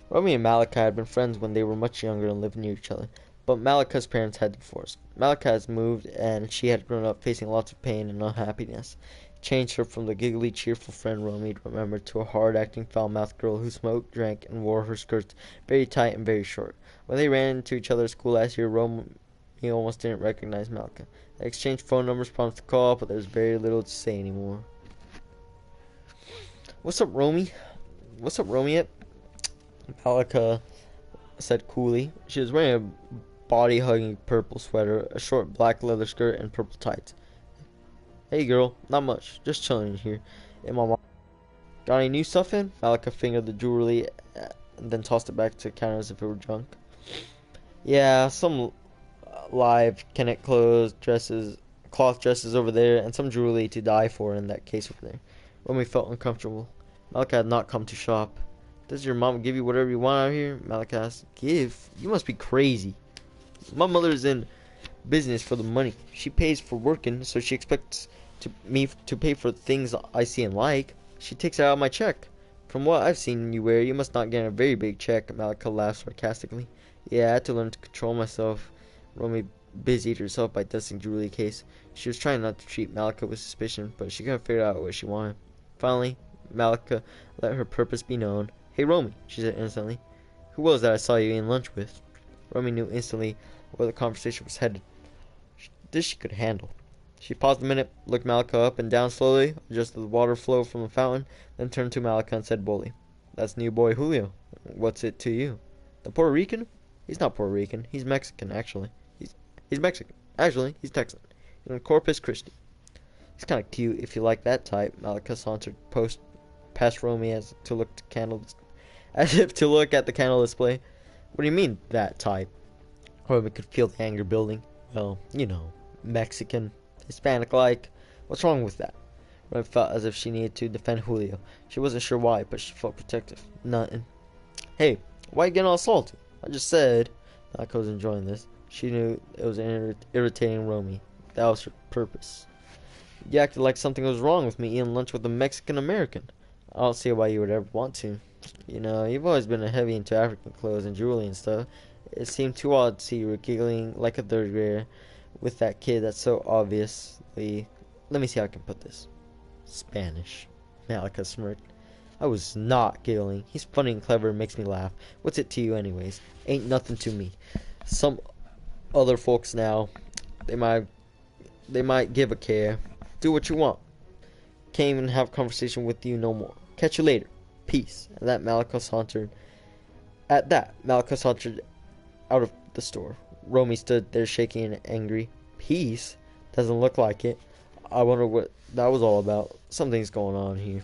Romy and Malika had been friends when they were much younger and lived near each other, but Malika's parents had divorced. Malika had moved, and she had grown up facing lots of pain and unhappiness. It changed her from the giggly, cheerful friend Romy remembered to a hard-acting, foul-mouthed girl who smoked, drank, and wore her skirts very tight and very short. When they ran into each other at school last year, Romy almost didn't recognize Malika. They exchanged phone numbers, promised to call, but there was very little to say anymore. "What's up, Romy?" "What's up, Romiette?" Malika said coolly. She was wearing a body-hugging purple sweater, a short black leather skirt, and purple tights. "Hey, girl, not much. Just chilling here in my mom. Got any new stuff in?" Malika fingered the jewelry and then tossed it back to the counter as if it were junk. "Yeah, some live Kennet cloth dresses over there, and some jewelry to die for in that case over there." Romy felt uncomfortable. Malika had not come to shop. "Does your mom give you whatever you want out here?" Malika asked. "Give? You must be crazy. My mother's in business for the money. She pays for working, so she expects me to pay for things I see and like. She takes it out of my check. From what I've seen you wear, you must not get a very big check." Malika laughed sarcastically. "Yeah, I had to learn to control myself." Romy busied herself by dusting the jewelry case. She was trying not to treat Malika with suspicion, but she couldn't figure out what she wanted. Finally, Malika let her purpose be known. "Hey, Romy," she said instantly. "Who was that I saw you eating lunch with?" Romy knew instantly where the conversation was headed. This she could handle. She paused a minute, looked Malika up and down slowly, adjusted the water flow from the fountain, then turned to Malika and said boldly, "That's new boy Julio. What's it to you?" "The Puerto Rican? He's not Puerto Rican. He's Mexican, actually. He's Mexican. Actually, he's Texan. He's in Corpus Christi. He's kind of cute if you like that type." Malika sauntered past Romy as if to look at the candle display. "What do you mean, that type?" Romy could feel the anger building. "Well, you know, Mexican, Hispanic-like. What's wrong with that?" Romy felt as if she needed to defend Julio. She wasn't sure why, but she felt protective. "Nothing." "Hey, why you getting all salty? I just said..." Malika was enjoying this. She knew it was irritating Romy. That was her purpose. "You acted like something was wrong with me eating lunch with a Mexican-American." I don't see why you would ever want to. You know, you've always been a heavy into African clothes and jewelry and stuff. It seemed too odd to see you were giggling like a third grader with that kid that's so obviously. Let me see how I can put this. Spanish. Malika smirked. I was not giggling. He's funny and clever and makes me laugh. What's it to you anyways? Ain't nothing to me. Some other folks now, they might give a care. Do what you want. Can't even have a conversation with you no more. Catch you later. Peace. At that, Malika sauntered out of the store. Romy stood there shaking and angry. Peace? Doesn't look like it. I wonder what that was all about. Something's going on here.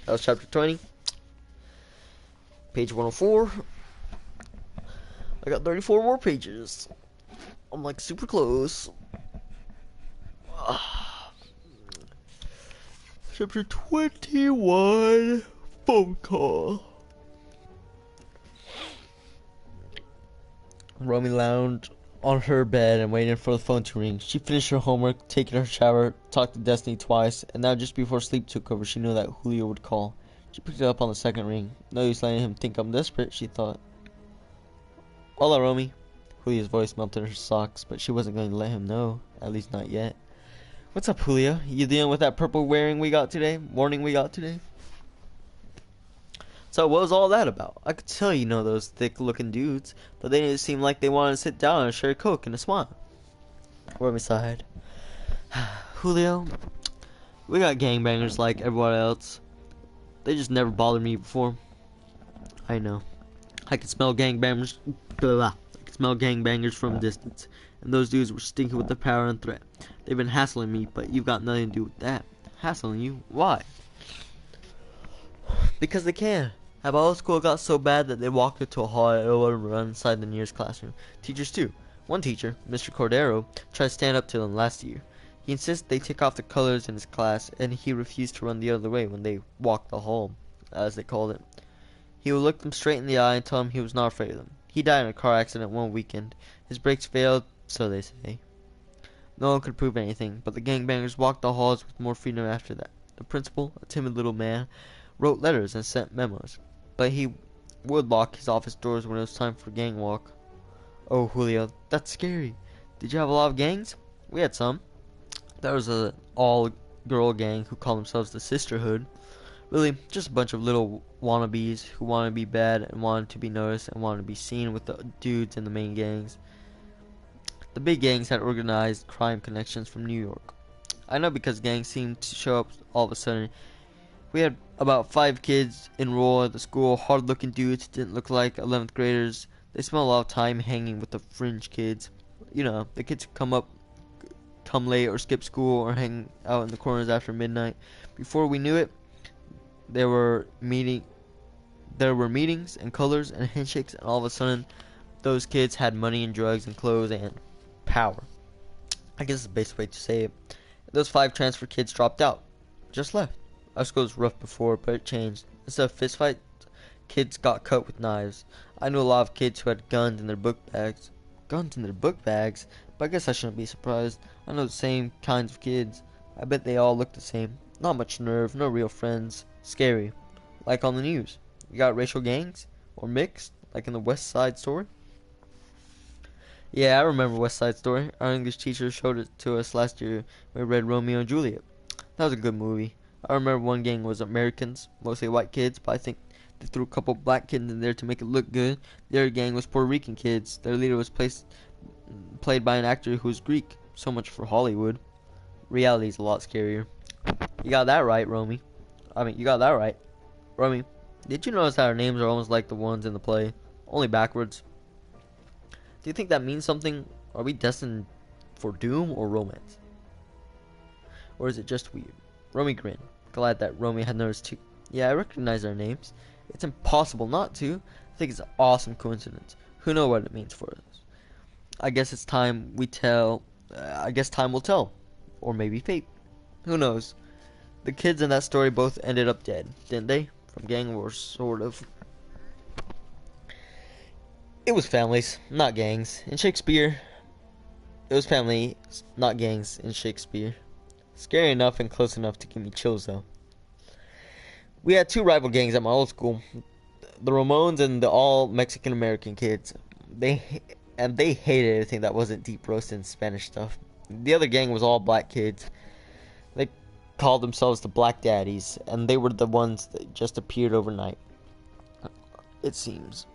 That was chapter 20. Page 104. I got 34 more pages. I'm like super close. Chapter 21. Phone call. Romy lounged on her bed and waited for the phone to ring. She finished her homework, taken her shower, talked to Destiny twice, and now just before sleep took over, she knew that Julio would call. She picked it up on the second ring. No use letting him think I'm desperate, she thought. Hola, Romy. Julio's voice melted her socks, but she wasn't going to let him know, at least not yet. What's up, Julio? You dealing with that purple warning we got today? So what was all that about? I could tell you know those thick-looking dudes, but they didn't seem like they wanted to sit down and share a Coke and a smile. Romy sighed. Julio, we got gangbangers like everyone else. They just never bothered me before. I know. I could smell gangbangers. I could smell gangbangers from a distance, and those dudes were stinking with the power and threat. They've been hassling me, but you've got nothing to do with that. Hassling you? Why? Because they can. At my old school, it got so bad that they walked into a hall and would run inside the nearest classroom. Teachers too. One teacher, Mr. Cordero, tried to stand up to them last year. He insisted they take off the colors in his class, and he refused to run the other way when they walked the hall, as they called it. He would look them straight in the eye and tell them he was not afraid of them. He died in a car accident one weekend. His brakes failed, so they say. No one could prove anything, but the gangbangers walked the halls with more freedom after that. The principal, a timid little man, wrote letters and sent memos, but he would lock his office doors when it was time for gang walk. Oh, Julio, that's scary. Did you have a lot of gangs? We had some. There was an all-girl gang who called themselves the Sisterhood. Really, just a bunch of little wannabes who wanted to be bad and wanted to be noticed and wanted to be seen with the dudes in the main gangs. The big gangs had organized crime connections from New York. I know because gangs seemed to show up all of a sudden. We had about 5 kids enroll at the school, hard-looking dudes, didn't look like 11th graders. They spent a lot of time hanging with the fringe kids. You know, the kids who come late or skip school or hang out in the corners after midnight. Before we knew it, there were meetings and colors and handshakes, and all of a sudden, those kids had money and drugs and clothes and power. I guess it's the best way to say it. Those 5 transfer kids dropped out, just left. Our school was rough before, but it changed. Instead of fist fights, kids got cut with knives. I knew a lot of kids who had guns in their book bags. Guns in their book bags? But I guess I shouldn't be surprised. I know the same kinds of kids. I bet they all look the same. Not much nerve, no real friends. Scary. Like on the news. You got racial gangs? Or mixed? Like in the West Side Story? Yeah, I remember West Side Story. Our English teacher showed it to us last year when we read Romeo and Juliet. That was a good movie. I remember one gang was Americans, mostly white kids, but I think they threw a couple black kids in there to make it look good. The other gang was Puerto Rican kids. Their leader was played by an actor who was Greek. So much for Hollywood. Reality is a lot scarier. You got that right, Romy. You got that right. Romy, did you notice that our names are almost like the ones in the play? Only backwards. Do you think that means something? Are we destined for doom or romance? Or is it just weird? Romy grinned, glad that Romy had noticed too. Yeah, I recognize our names. It's impossible not to. I think it's an awesome coincidence. Who knows what it means for us? I guess time will tell. Or maybe fate. Who knows? The kids in that story both ended up dead, didn't they? From gang wars, sort of. It was families, not gangs. In Shakespeare, it was families, not gangs in Shakespeare. Scary enough and close enough to give me chills, though. We had two rival gangs at my old school, the Ramones and the all Mexican American kids. They hated anything that wasn't deep roasted and Spanish stuff. The other gang was all black kids. They called themselves the Black Daddies, and they were the ones that just appeared overnight, it seems.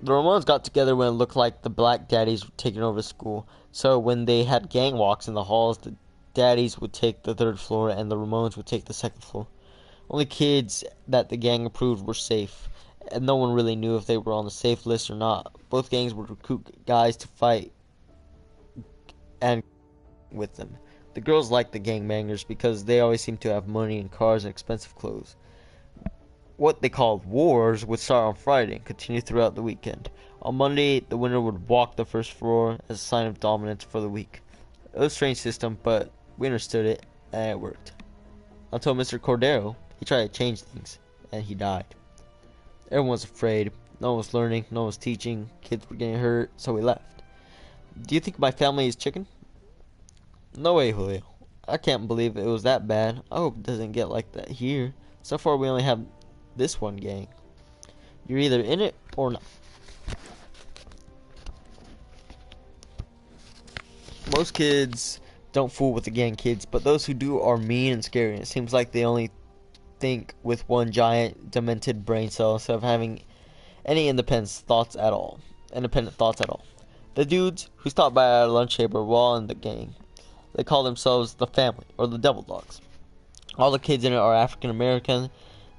The Ramones got together when it looked like the Black Daddies were taking over the school. So when they had gang walks in the halls, the Daddies would take the third floor and the Ramones would take the second floor. Only kids that the gang approved were safe, and no one really knew if they were on the safe list or not. Both gangs would recruit guys to fight and with them. The girls liked the gangbangers because they always seemed to have money and cars and expensive clothes. What they called wars would start on Friday and continue throughout the weekend. On Monday, the winner would walk the first floor as a sign of dominance for the week. It was a strange system, but we understood it, and it worked. Until Mr. Cordero, he tried to change things, and he died. Everyone was afraid. No one was learning, no one was teaching, kids were getting hurt, so we left. Do you think my family is chicken? No way, Julio. I can't believe it was that bad. I hope it doesn't get like that here. So far, we only have this one gang. You're either in it or not. Most kids don't fool with the gang kids, but those who do are mean and scary. And it seems like they only think with one giant demented brain cell instead of having any independent thoughts at all. The dudes who stopped by at our lunch table were all in the gang. They call themselves the family, or the devil dogs. All the kids in it are African American.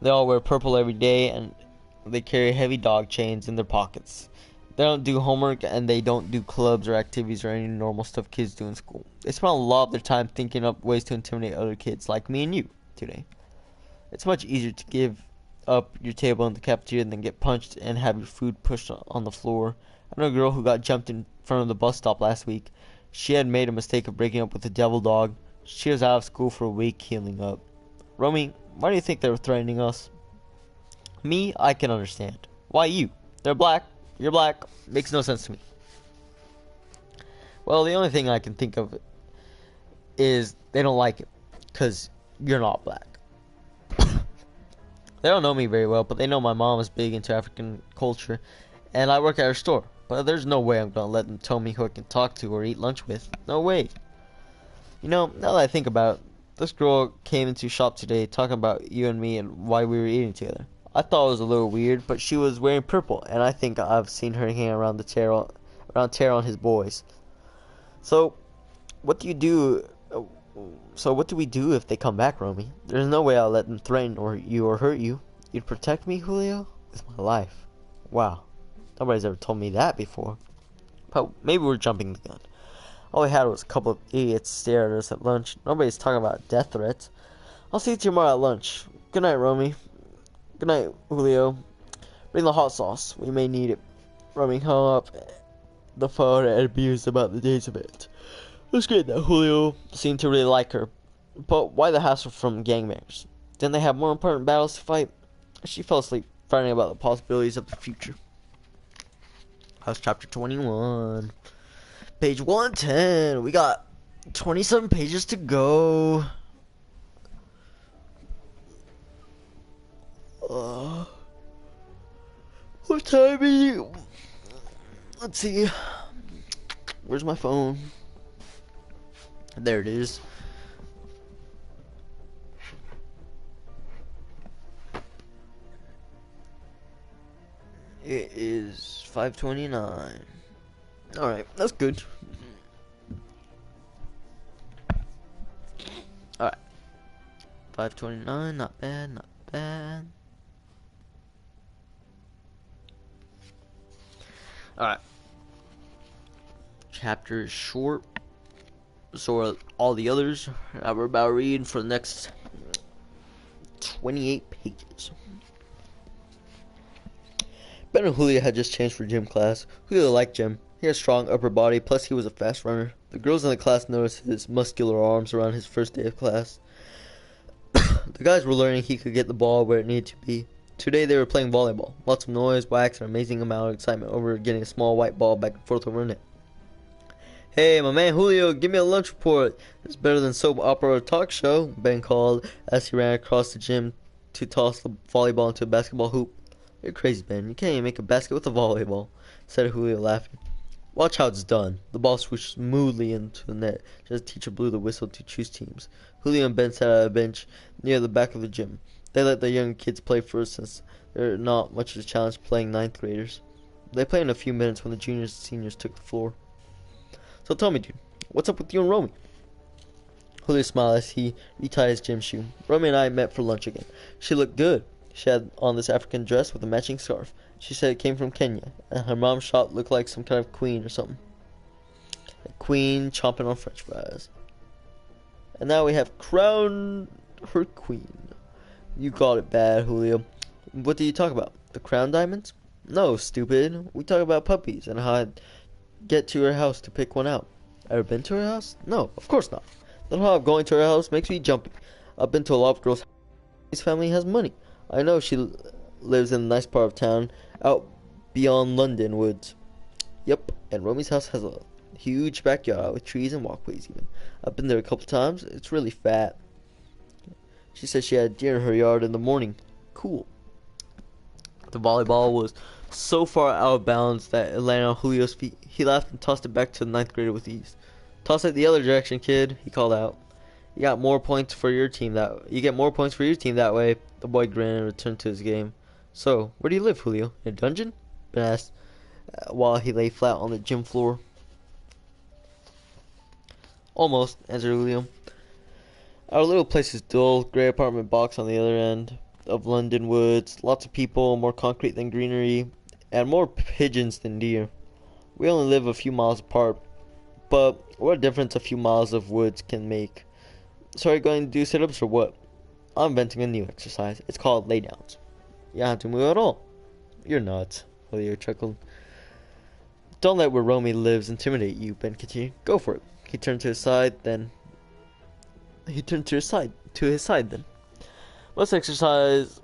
They all wear purple every day, and they carry heavy dog chains in their pockets. They don't do homework, and they don't do clubs or activities or any normal stuff kids do in school. They spend a lot of their time thinking up ways to intimidate other kids, like me and you today. It's much easier to give up your table in the cafeteria than get punched and have your food pushed on the floor. I know a girl who got jumped in front of the bus stop last week. She had made a mistake of breaking up with the devil dog. She was out of school for a week healing up. Romy, why do you think they were threatening us? Me, I can understand. Why you? They're black. You're black. Makes no sense to me. Well, the only thing I can think of is they don't like it because you're not black. They don't know me very well, but they know my mom is big into African culture, and I work at her store. But there's no way I'm gonna let them tell me who I can talk to or eat lunch with. No way. You know, now that I think about it, this girl came into shop today talking about you and me and why we were eating together. I thought it was a little weird, but she was wearing purple, and I think I've seen her hanging around Taro and his boys. So, what do you do? So what do we do if they come back, Romy? There's no way I'll let them threaten you or hurt you. You'd protect me, Julio? With my life. Wow. Nobody's ever told me that before. But maybe we're jumping the gun. All we had was a couple of idiots stare at us at lunch. Nobody's talking about death threats. I'll see you tomorrow at lunch. Good night, Romy. Good night, Julio. Bring the hot sauce. We may need it. Romy hung up the phone and abused about the days of it. It was great that Julio seemed to really like her. But why the hassle from gangbangers? Didn't they have more important battles to fight? She fell asleep, fretting about the possibilities of the future. That was chapter 21. Page 110. We got 27 pages to go. What time is it? Let's see. Where's my phone? There it is. It is 5:29. Alright, that's good. Alright. 5:29, not bad, not bad. Alright. Chapter is short. So are all the others that we're about to read for the next 28 pages. Ben and Julio had just changed for gym class. Julio liked gym. He had a strong upper body, plus he was a fast runner. The girls in the class noticed his muscular arms around his first day of class. The guys were learning he could get the ball where it needed to be. Today they were playing volleyball. Lots of noise, wax, and an amazing amount of excitement over getting a small white ball back and forth over net. Hey, my man Julio, give me a lunch report. It's better than soap opera or talk show, Ben called as he ran across the gym to toss the volleyball into a basketball hoop. You're crazy, Ben. You can't even make a basket with a volleyball, said Julio, laughing. Watch how it's done. The ball swooshed smoothly into the net, just as the teacher blew the whistle to choose teams. Julio and Ben sat at a bench near the back of the gym. They let the young kids play first, since they're not much of a challenge playing ninth graders. They played in a few minutes when the juniors and seniors took the floor. So tell me, dude, what's up with you and Romy? Julio smiled as he retied his gym shoe. Romy and I met for lunch again. She looked good. She had on this African dress with a matching scarf. She said it came from Kenya, and her mom's shop looked like some kind of queen or something. A queen chomping on french fries. And now we have crowned her queen. You got it bad, Julio. What do you talk about? The crown diamonds? No, stupid. We talk about puppies and how I'd get to her house to pick one out. Ever been to her house? No, of course not. The thought of going to her house makes me jumpy. I've been to a lot of girls' his family has money. I know she lives in a nice part of town, out beyond London woods. Yep, and Romy's house has a huge backyard with trees and walkways even. I've been there a couple times. It's really fat. She said she had deer in her yard in the morning. Cool. The volleyball was so far out of bounds that it landed on Julio's feet. He laughed and tossed it back to the ninth grader with ease. Toss it the other direction, kid, he called out. You get more points for your team that way. The boy grinned and returned to his game. So, where do you live, Julio? In a dungeon? Ben asked, while he lay flat on the gym floor. Almost, answered Julio. Our little place is dull, gray apartment box on the other end of London woods. Lots of people, more concrete than greenery, and more pigeons than deer. We only live a few miles apart, but what a difference a few miles of woods can make. So are you going to do sit-ups or what? I'm inventing a new exercise. It's called laydowns. You don't have to move at all. You're nuts, Julio chuckled. Don't let where Romy lives intimidate you, Ben continued. Go for it. He turned to his side then. Must exercise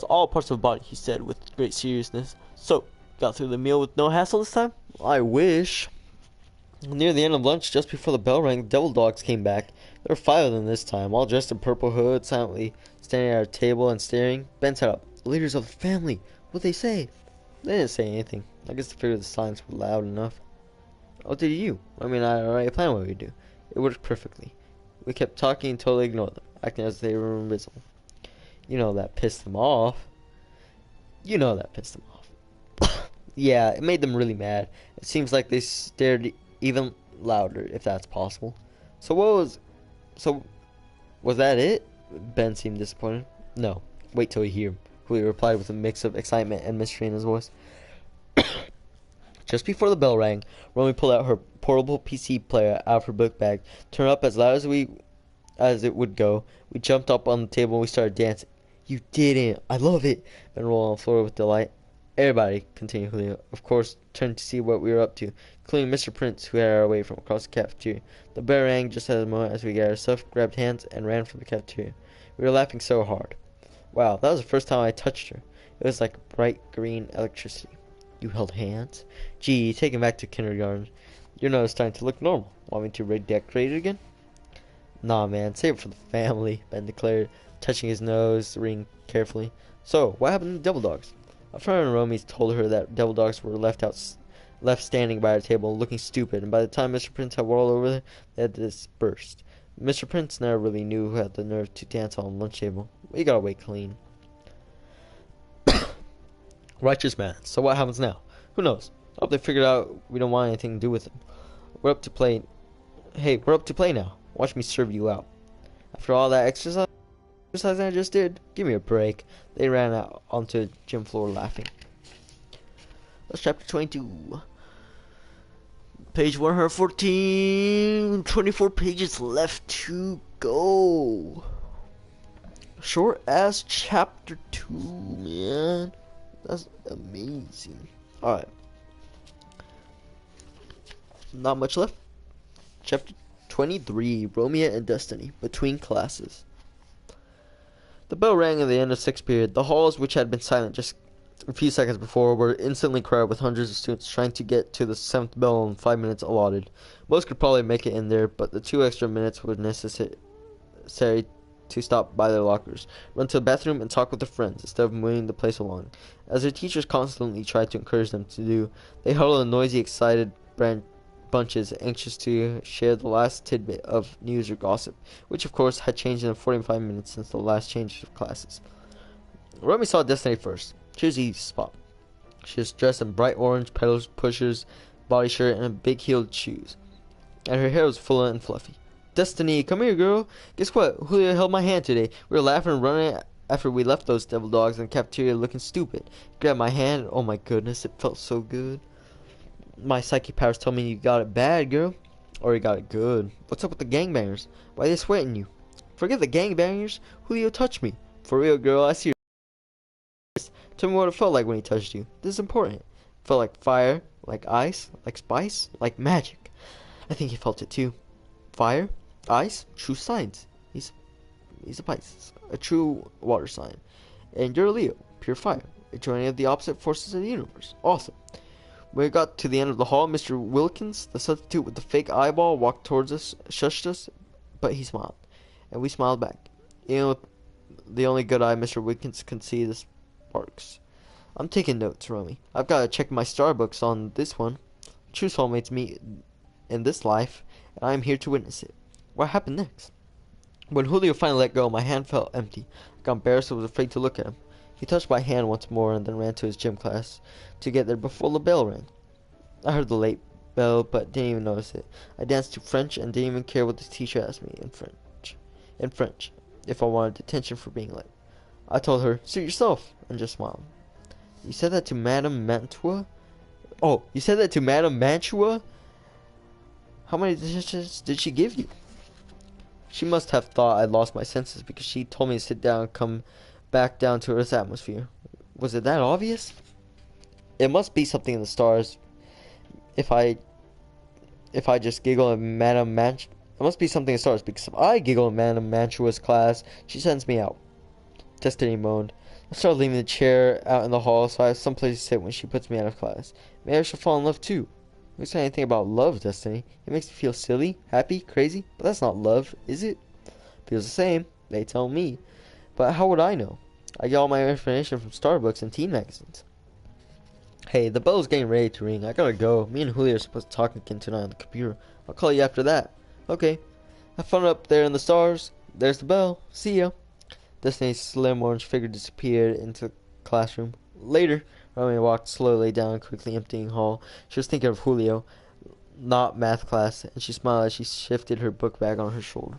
all parts of the body, he said with great seriousness. So, got through the meal with no hassle this time? I wish. Near the end of lunch, just before the bell rang, the devil dogs came back. There were 5 of them this time, all dressed in purple hoods, silently standing at our table and staring. Ben sat up. The leaders of the family. What'd they say? They didn't say anything. I guess they figured the silence was loud enough. What did you? I already planned what we'd do. It worked perfectly. We kept talking and totally ignored them, acting as if they were invisible. You know that pissed them off. Yeah, it made them really mad. It seems like they stared even louder, if that's possible. Was that it? Ben seemed disappointed. No, wait till you hear. Julio replied with a mix of excitement and mystery in his voice. Just before the bell rang, Romy pulled out her portable PC player out of her book bag, turned up as loud as it would go. We jumped up on the table and we started dancing. You didn't. I love it. Ben rolled on the floor with delight. Everybody, continued Julio, of course, turned to see what we were up to, including Mr. Prince, who had our way from across the cafeteria. The bell rang just at the moment as we got our stuff, grabbed hands, and ran from the cafeteria. We were laughing so hard. Wow, that was the first time I touched her. It was like bright green electricity. You held hands? Gee, take him back to kindergarten. Your nose is starting to look normal. Want me to redecorate it again? Nah, man, save it for the family, Ben declared, touching his nose ring carefully. So, what happened to the devil dogs? A friend of Romy's told her that devil dogs were left standing by our table, looking stupid, and by the time Mr. Prince had whirled over there, they had dispersed. Mr. Prince never really knew who had the nerve to dance on the lunch table. We got away clean. Righteous man. So what happens now? Who knows? I hope they figured out we don't want anything to do with them. We're up to play. Hey, we're up to play now. Watch me serve you out. After all that exercise I just did, give me a break. They ran out onto the gym floor laughing. That's chapter 22. Page 114. 24 pages left to go. Short ass chapter 2, man. That's amazing. Alright. Not much left. Chapter 23. Romiette and Destiny. Between classes. The bell rang at the end of 6th period. The halls, which had been silent just a few seconds before, were instantly crowded with hundreds of students trying to get to the 7th bell in 5 minutes allotted. Most could probably make it in there, but the 2 extra minutes were necessary to stop by their lockers, run to the bathroom, and talk with their friends instead of moving the place along. As their teachers constantly tried to encourage them to do, they huddled in noisy, excited bunches, anxious to share the last tidbit of news or gossip, which of course had changed in the 45 minutes since the last change of classes. Romy saw Destiny first. She was the easy spot. She was dressed in bright orange pedal pushers, body shirt, and big-heeled shoes, and her hair was full and fluffy. Destiny, come here, girl. Guess what? Julio held my hand today. We were laughing and running after we left those devil dogs in the cafeteria looking stupid. He grabbed my hand. Oh my goodness, it felt so good. My psychic powers tell me you got it bad, girl. Or you got it good. What's up with the gangbangers? Why are they sweating you? Forget the gangbangers. Julio touched me. For real, girl, I see your... Tell me what it felt like when he touched you. This is important. It felt like fire, like ice, like spice, like magic. I think he felt it too. Fire, ice, true signs. He's a Pisces, a true water sign. And you're a Leo, pure fire, a joining of the opposite forces of the universe. Awesome. When we got to the end of the hall, Mr. Wilkins, the substitute with the fake eyeball, walked towards us, shushed us, but he smiled. And we smiled back. You know, the only good eye Mr. Wilkins can see the sparks. I'm taking notes, Romy. I've got to check my star books on this one. True soulmates meet in this life, and I am here to witness it. What happened next? When Julio finally let go, my hand felt empty. I got embarrassed and was afraid to look at him. He touched my hand once more and then ran to his gym class to get there before the bell rang. I heard the late bell but didn't even notice it. I danced to French and didn't even care what the teacher asked me in French, if I wanted detention for being late. I told her, suit yourself, and just smiled. You said that to Madame Mantua? Oh, you said that to Madame Mantua? How many dishes did she give you? She must have thought I'd lost my senses because she told me to sit down and come back down to Earth's atmosphere. Was it that obvious? It must be something in the stars. If I just giggle at Madame Mantua, it must be something in the stars because if I giggle at Madame Mantua's class, she sends me out. Destiny moaned. I started leaving the chair out in the hall so I have someplace to sit when she puts me out of class. Maybe I should fall in love too. Who said anything about love, Destiny? It makes me feel silly, happy, crazy, but that's not love, is it? Feels the same, they tell me. But how would I know? I get all my information from Starbucks and teen magazines. Hey, the bell's getting ready to ring. I gotta go. Me and Julio are supposed to talk again tonight on the computer. I'll call you after that. Okay. Have fun up there in the stars. There's the bell. See ya. Destiny's slim orange figure disappeared into the classroom. Later, Romy walked slowly down a quickly emptying hall. She was thinking of Julio, not math class, and she smiled as she shifted her book bag on her shoulder.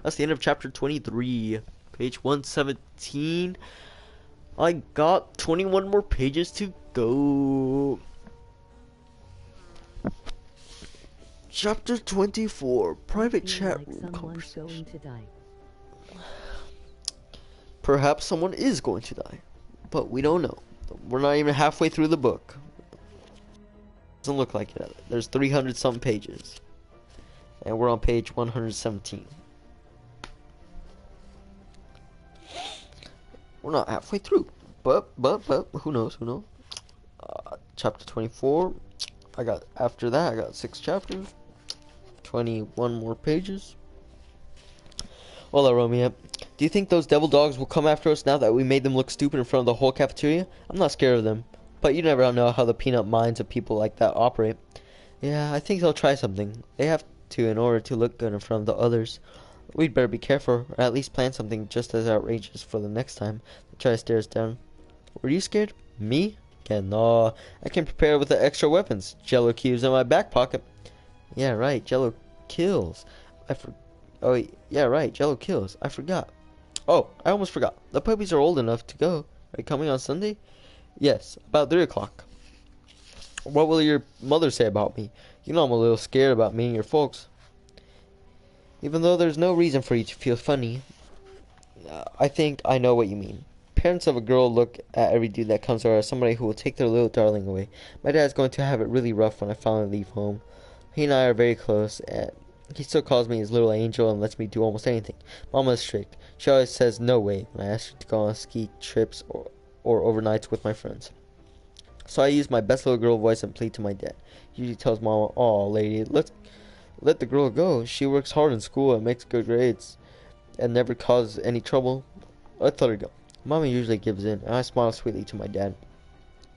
That's the end of chapter 23, page 117. I got 21 more pages to go. Chapter 24, private chat room conversation. Perhaps someone is going to die, but we don't know. We're not even halfway through the book. Doesn't look like it. There's 300 some pages, and we're on page 117. We're not halfway through, but who knows? Chapter 24. After that I got 6 chapters, 21 more pages. Well, Romiette, do you think those devil dogs will come after us now that we made them look stupid in front of the whole cafeteria? I'm not scared of them, but you never know how the peanut minds of people like that operate. Yeah, I think they'll try something. They have to in order to look good in front of the others. We'd better be careful, or at least plan something just as outrageous for the next time they try to stare us down. Were you scared? Me? Yeah, no. I can prepare with the extra weapons. Jello cubes in my back pocket. Yeah, right. Jello kills. Oh, yeah, right. Jello kills. I forgot. Oh, I almost forgot. The puppies are old enough to go. Are you coming on Sunday? Yes, about 3 o'clock. What will your mother say about me? You know I'm a little scared about meeting your folks. Even though there's no reason for you to feel funny, I think I know what you mean. Parents of a girl look at every dude that comes over as somebody who will take their little darling away. My dad's going to have it really rough when I finally leave home. He and I are very close, and he still calls me his little angel and lets me do almost anything. Mama is strict. She always says no way when I ask her to go on ski trips or overnights with my friends. So I use my best little girl voice and plead to my dad. He usually tells Mama, "Aw, lady, let the girl go. She works hard in school and makes good grades. and never cause any trouble, I let her go. Mommy usually gives in, and I smile sweetly to my dad.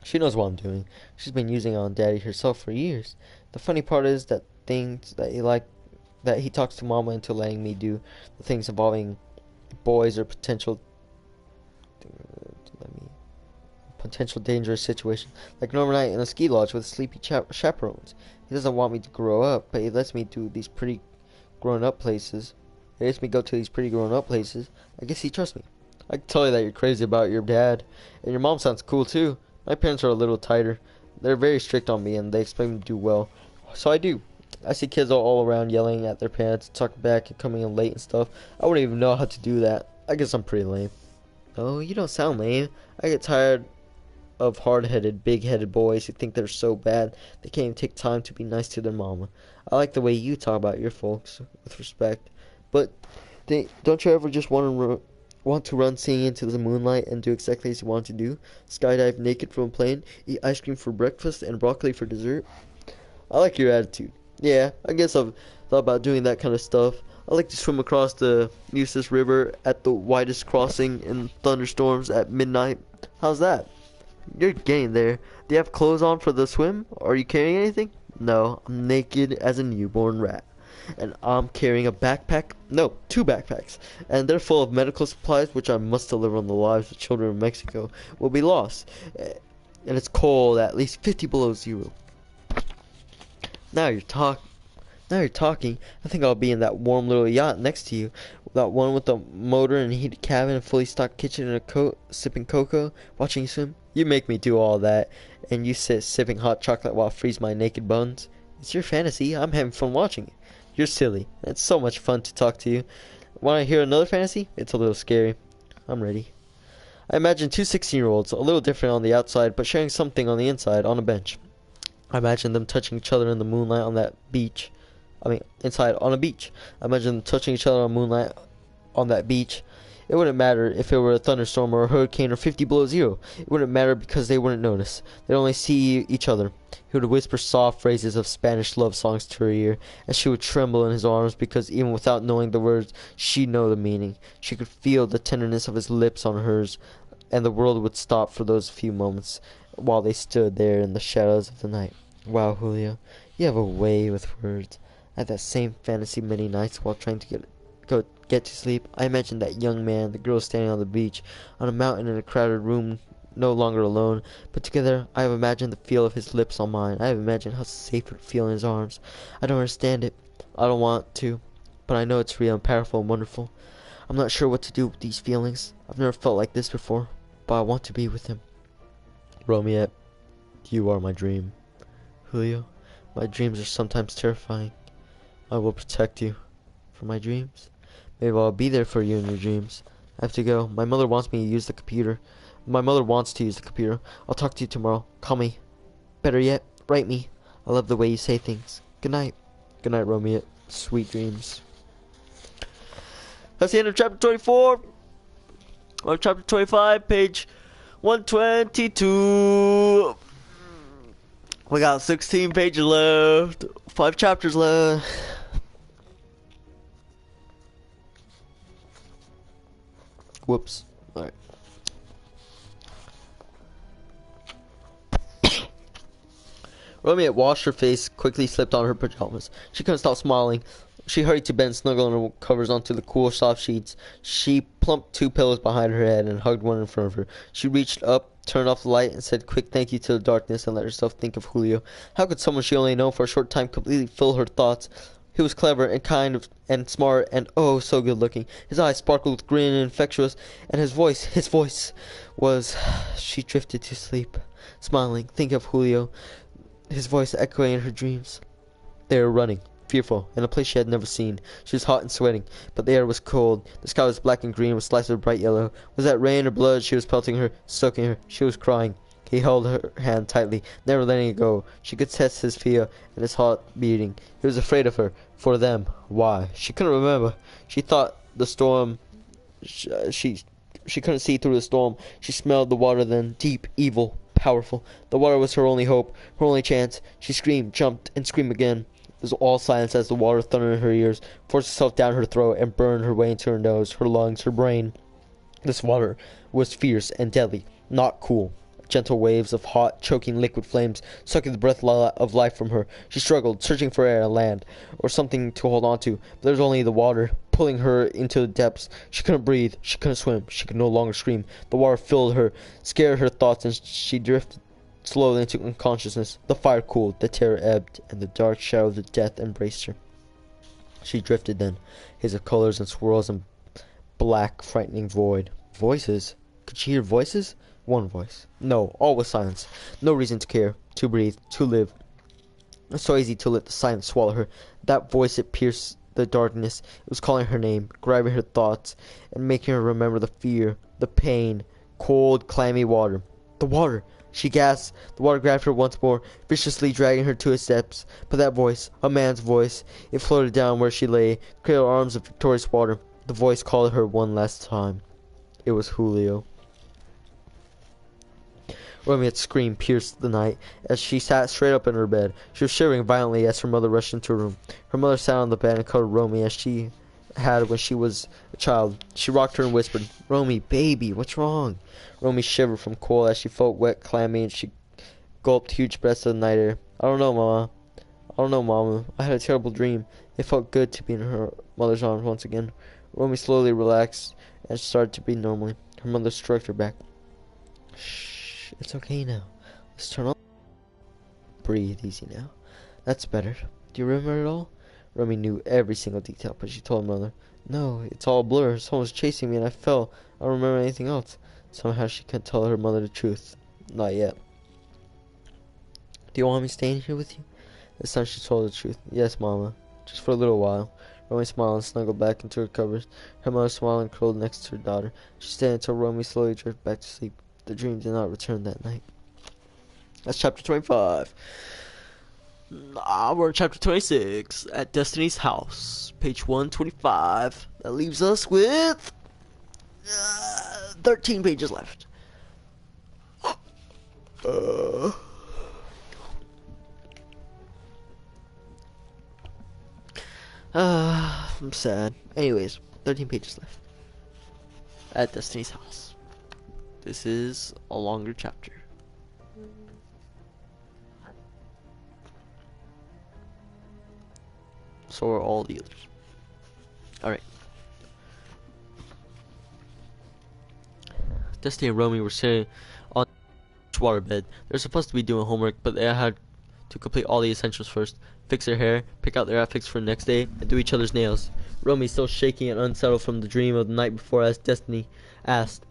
She knows what I'm doing. She's been using it on Daddy herself for years. The funny part is that things that he talks to Mama into letting me do, the things involving boys or potential dangerous situation, like an overnight in a ski lodge with sleepy chaperones. He doesn't want me to grow up, but he lets me do these pretty grown-up places. He lets me go to these pretty grown-up places. I guess he trusts me. I can tell you that you're crazy about your dad, and your mom sounds cool too. My parents are a little tighter. They're very strict on me, and they expect me to do well. So I do. I see kids all around yelling at their parents, talking back, and coming in late and stuff. I wouldn't even know how to do that. I guess I'm pretty lame. Oh, you don't sound lame. I get tired of hard-headed, big-headed boys who think they're so bad they can't even take time to be nice to their mama. I like the way you talk about your folks with respect. But don't you ever just want to run singing into the moonlight and do exactly as you want to do? Skydive naked from a plane, eat ice cream for breakfast and broccoli for dessert? I like your attitude. Yeah, I guess I've thought about doing that kind of stuff. I like to swim across the Nueces River at the widest crossing in thunderstorms at midnight. How's that? You're getting there. Do you have clothes on for the swim? Are you carrying anything? No, I'm naked as a newborn rat. And I'm carrying a backpack. No, 2 backpacks. And they're full of medical supplies, which I must deliver on the lives of children of Mexico will be lost. And it's cold, at least 50 below zero. Now you're talking. I think I'll be in that warm little yacht next to you. That one with the motor and heated cabin, fully stocked kitchen and a coat, sipping cocoa, watching you swim. You make me do all that, and you sit sipping hot chocolate while I freeze my naked buns. It's your fantasy. I'm having fun watching it. You're silly. It's so much fun to talk to you. Want to hear another fantasy? It's a little scary. I'm ready. I imagine 2 16-year-olds, a little different on the outside, but sharing something on the inside, on a bench. I imagine them touching each other in the moonlight on that beach. Inside on a beach. I imagine them touching each other on moonlight on that beach. It wouldn't matter if it were a thunderstorm or a hurricane or 50 below zero. It wouldn't matter because they wouldn't notice. They'd only see each other. He would whisper soft phrases of Spanish love songs to her ear, and she would tremble in his arms because even without knowing the words, she'd know the meaning. She could feel the tenderness of his lips on hers, and the world would stop for those few moments while they stood there in the shadows of the night. Wow, Julio, you have a way with words. I had that same fantasy many nights while trying to get to sleep. I imagined that young man, the girl standing on the beach, on a mountain in a crowded room, no longer alone, but together. I have imagined the feel of his lips on mine. I have imagined how safe it would feel in his arms. I don't understand it. I don't want to, but I know it's real and powerful and wonderful. I'm not sure what to do with these feelings. I've never felt like this before, but I want to be with him. Romiette, you are my dream. Julio, my dreams are sometimes terrifying. I will protect you. For my dreams? Maybe I'll be there for you in your dreams. I have to go. My mother wants me to use the computer. My mother wants to use the computer. I'll talk to you tomorrow. Call me. Better yet, write me. I love the way you say things. Good night. Good night, Romiette. Sweet dreams. That's the end of chapter 24. On chapter 25, page 122. We got 16 pages left. 5 chapters left. Whoops. Alright. Romiette washed her face, quickly slipped on her pajamas. She couldn't stop smiling. She hurried to bed and snuggled her covers onto the cool, soft sheets. She plumped 2 pillows behind her head and hugged one in front of her. She reached up, turned off the light, and said quick thank you to the darkness and let herself think of Julio. How could someone she only known for a short time completely fill her thoughts? He was clever and kind and smart and oh so good looking. His eyes sparkled with grin and infectious, and his voice was... She drifted to sleep, smiling, thinking of Julio, his voice echoing in her dreams. They were running, fearful, in a place she had never seen. She was hot and sweating, but the air was cold. The sky was black and green with slices of bright yellow. Was that rain or blood? She was pelting her, soaking her. She was crying. He held her hand tightly, never letting it go. She could test his fear and his heart beating. He was afraid of her. For them. Why? She couldn't remember. She thought the storm... She couldn't see through the storm. She smelled the water then. Deep, evil, powerful. The water was her only hope, her only chance. She screamed, jumped, and screamed again. was all silence as the water thundered in her ears, forced itself down her throat, and burned her way into her nose, her lungs, her brain. This water was fierce and deadly, not cool. Gentle waves of hot, choking liquid flames, sucking the breath of life from her. She struggled, searching for air and land, or something to hold on to, but there was only the water, pulling her into the depths. She couldn't breathe, she couldn't swim, she could no longer scream. The water filled her, scared her thoughts, and she drifted slowly into unconsciousness. The fire cooled, the terror ebbed, and the dark shadow of the death embraced her. She drifted then, haze of colors and swirls and black, frightening void. Voices? Could she hear voices? One voice. No, all was silence. No reason to care, to breathe, to live. It was so easy to let the silence swallow her. That voice, it pierced the darkness. It was calling her name, grabbing her thoughts, and making her remember the fear, the pain, cold, clammy water. The water! She gasped. The water grabbed her once more, viciously dragging her to its depths. But that voice, a man's voice, it floated down where she lay, cradled arms of victorious water. The voice called her one last time. It was Julio. Romiette scream pierced the night as she sat straight up in her bed. She was shivering violently as her mother rushed into her room. Her mother sat on the bed and cuddled Romy as she had when she was a child. She rocked her and whispered, "Romy, baby, what's wrong?" Romy shivered from cold as she felt wet, clammy, and she gulped huge breaths of the night air. "I don't know, Mama. I don't know, Mama. I had a terrible dream." It felt good to be in her mother's arms once again. Romy slowly relaxed and started to breathe normally. Her mother stroked her back. "Shh. It's okay now. Let's turn on. Breathe easy now. That's better. Do you remember it all?" Romy knew every single detail, but she told her mother, "No, it's all a blur. Someone was chasing me and I fell. I don't remember anything else." Somehow she couldn't tell her mother the truth. Not yet. "Do you want me staying here with you?" This time she told the truth. "Yes, Mama. Just for a little while." Romy smiled and snuggled back into her covers. Her mother smiled and curled next to her daughter. She stayed until Romy slowly drifted back to sleep. The dream did not return that night. That's chapter 25. We're in chapter 26 at Destiny's house, page 125. That leaves us with 13 pages left. I'm sad. Anyways, 13 pages left at Destiny's house. This is a longer chapter. So are all the others. Alright. Destiny and Romy were sitting on the waterbed. They're supposed to be doing homework, but they had to complete all the essentials first. Fix their hair, pick out their outfits for the next day, and do each other's nails. Romy, still shaking and unsettled from the dream of the night before, as Destiny asked,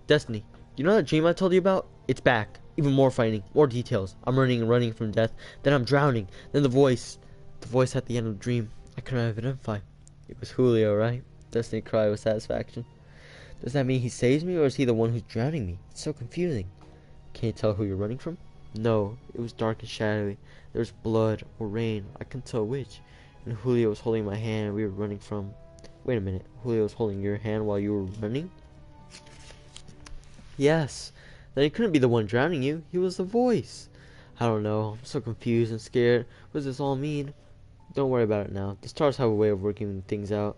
"Destiny, you know that dream I told you about? It's back. Even more frightening, more details. I'm running from death. Then I'm drowning. Then the voice at the end of the dream. I couldn't identify. It was Julio, right?" Destiny cried with satisfaction. "Does that mean he saves me, or is he the one who's drowning me? It's so confusing." "Can you tell who you're running from?" "No, it was dark and shadowy. There was blood or rain. I couldn't tell which. And Julio was holding my hand and we were running from..." "Wait a minute. Julio was holding your hand while you were running?" "Yes. Then he couldn't be the one drowning you. He was the voice." "I don't know. I'm so confused and scared. What does this all mean?" "Don't worry about it now. The stars have a way of working things out."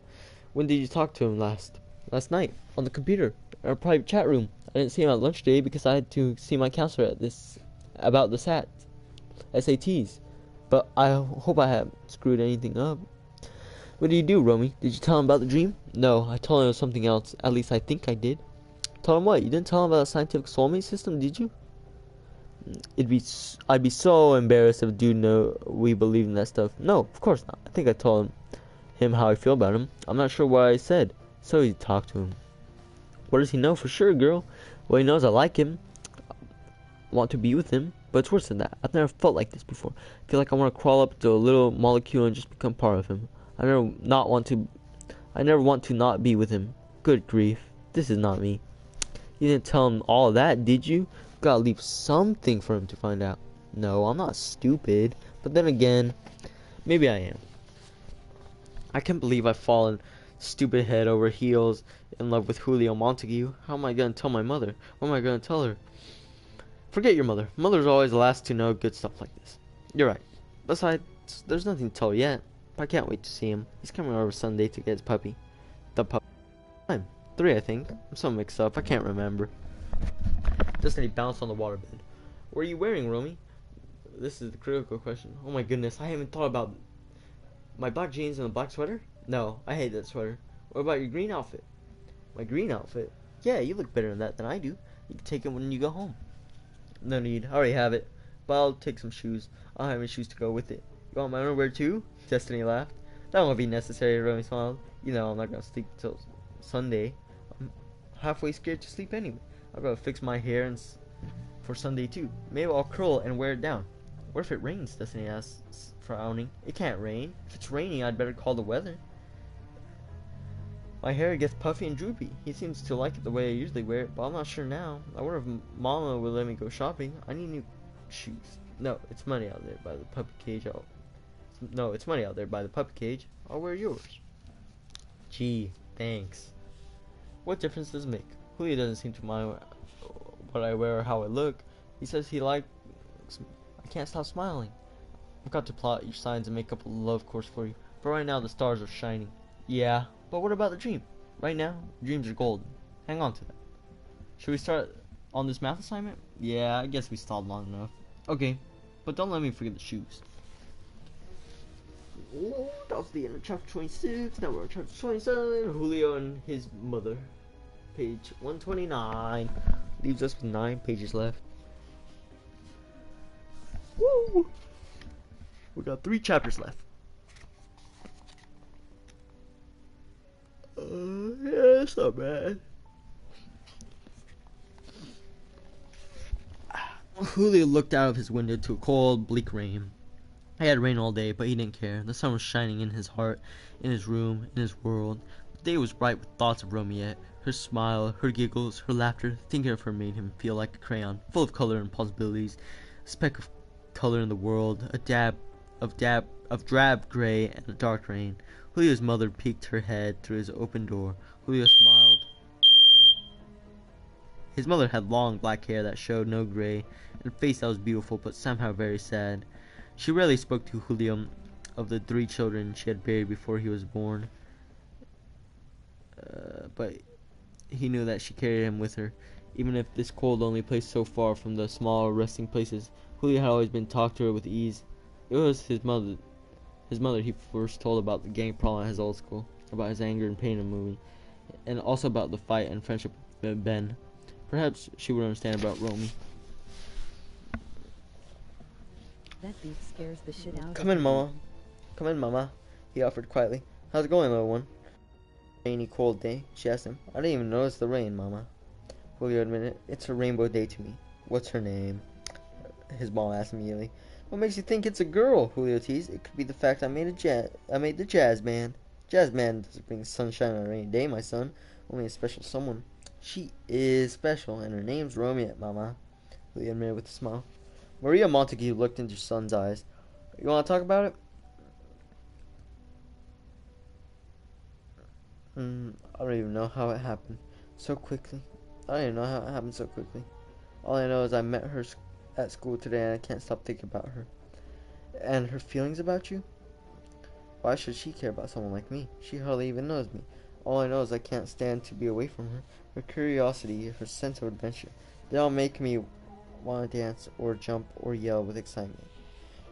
"When did you talk to him last?" "Last night. On the computer. In our private chat room. I didn't see him at lunch today because I had to see my counselor about the SATs. But I hope I haven't screwed anything up." "What did you do, Romy? Did you tell him about the dream?" "No, I told him it was something else. At least I think I did." "Tell him what? You didn't tell him about the scientific soulmate system, did you?" I'd be so embarrassed if dude know we believe in that stuff." "No, of course not. I think I told him how I feel about him. I'm not sure what I said. So easy to talk to him." "What does he know for sure, girl?" "Well, he knows I like him. Want to be with him. But it's worse than that. I've never felt like this before. I feel like I want to crawl up to a little molecule and just become part of him. I never want to not be with him. Good grief. This is not me." "You didn't tell him all that, did you? Gotta leave something for him to find out." "No, I'm not stupid. But then again, maybe I am. I can't believe I've fallen stupid head over heels in love with Julio Montague. How am I gonna tell my mother? What am I gonna tell her?" "Forget your mother. Mother's always the last to know good stuff like this." "You're right. Besides, there's nothing to tell yet. I can't wait to see him. He's coming over Sunday to get his puppy. The puppy. Time. 3, I think. I'm so mixed up. I can't remember. Destiny bounced on the waterbed. What are you wearing, Romy? This is the critical question. Oh my goodness, I haven't thought about my black jeans and a black sweater? No, I hate that sweater. What about your green outfit? My green outfit? Yeah, you look better in that than I do. You can take it when you go home. No need. I already have it. But I'll take some shoes. I'll have my shoes to go with it. You want my underwear too? Destiny laughed. That won't be necessary, Romy smiled. You know I'm not gonna sleep till Sunday. I'm halfway scared to sleep anyway. I'll go fix my hair for Sunday too. Maybe I'll curl and wear it down. What if it rains? Destiny asks, frowning. It can't rain. If it's raining, I'd better call the weather. My hair gets puffy and droopy. He seems to like it the way I usually wear it, but I'm not sure now. I wonder if Mama will let me go shopping. I need new shoes. No, it's money out there by the puppy cage. No, it's money out there by the puppy cage. I'll wear yours. Gee, thanks. What difference does it make? Julio doesn't seem to mind what I wear or how I look. He says he likes. I can't stop smiling. I've got to plot each signs and make up a love course for you. But right now the stars are shining. Yeah, but what about the dream? Right now, dreams are golden. Hang on to that. Should we start on this math assignment? Yeah, I guess we stalled long enough. Okay, but don't let me forget the shoes. Oh, that was the end of chapter 26. Now we're on chapter 27. Julio and his mother. Page 129. Leaves us with 9 pages left. Woo! We got 3 chapters left. Yeah, it's not bad. Julio looked out of his window to a cold, bleak rain. It had rained all day, but he didn't care. The sun was shining in his heart, in his room, in his world. The day was bright with thoughts of Romiette. Her smile, her giggles, her laughter. Thinking of her made him feel like a crayon, full of color and possibilities. A speck of color in the world, a dab of drab gray and a dark rain. Julio's mother peeked her head through his open door. Julio smiled. His mother had long black hair that showed no gray, and a face that was beautiful but somehow very sad. She rarely spoke to Julio of the 3 children she had buried before he was born, but he knew that she carried him with her. Even if this cold, lonely place so far from the smaller resting places, Julio had always been talked to her with ease. It was his mother he first told about the gang problem at his old school, about his anger and pain in the movie, and also about the fight and friendship with Ben. Perhaps she would understand about Romy. That beef scares the shit out Come of in, me. Mama. Come in, Mama, he offered quietly. How's it going, little one? Rainy, cold day, she asked him. I didn't even notice the rain, Mama. Julio admitted. It's a rainbow day to me. What's her name? His mom asked immediately. What makes you think it's a girl? Julio teased. It could be the fact I made the jazz band. Jazz band doesn't bring sunshine on a rainy day, my son. Only a special someone. She is special, and her name's Romiette, Mama. Julio admitted with a smile. Maria Montague looked into her son's eyes. You want to talk about it? I don't even know how it happened. So quickly. I don't even know how it happened so quickly. All I know is I met her at school today and I can't stop thinking about her. And her feelings about you? Why should she care about someone like me? She hardly even knows me. All I know is I can't stand to be away from her. Her curiosity, her sense of adventure, they all make me want to dance or jump or yell with excitement.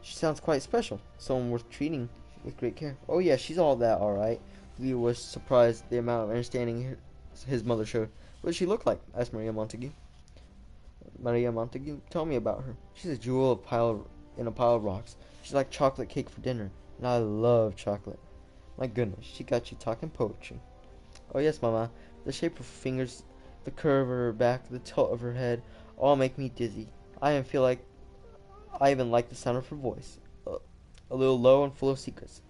She sounds quite special, someone worth treating with great care. Oh yeah, she's all that, alright. Leo was surprised at the amount of understanding his mother showed. What does she look like? Asked Maria Montague. Maria Montague, tell me about her. She's a jewel in a pile of rocks. She's like chocolate cake for dinner, and I love chocolate. My goodness, she got you talking poetry. Oh yes, Mama. The shape of her fingers, the curve of her back, the tilt of her head, all make me dizzy. I even like the sound of her voice. A little low and full of secrets.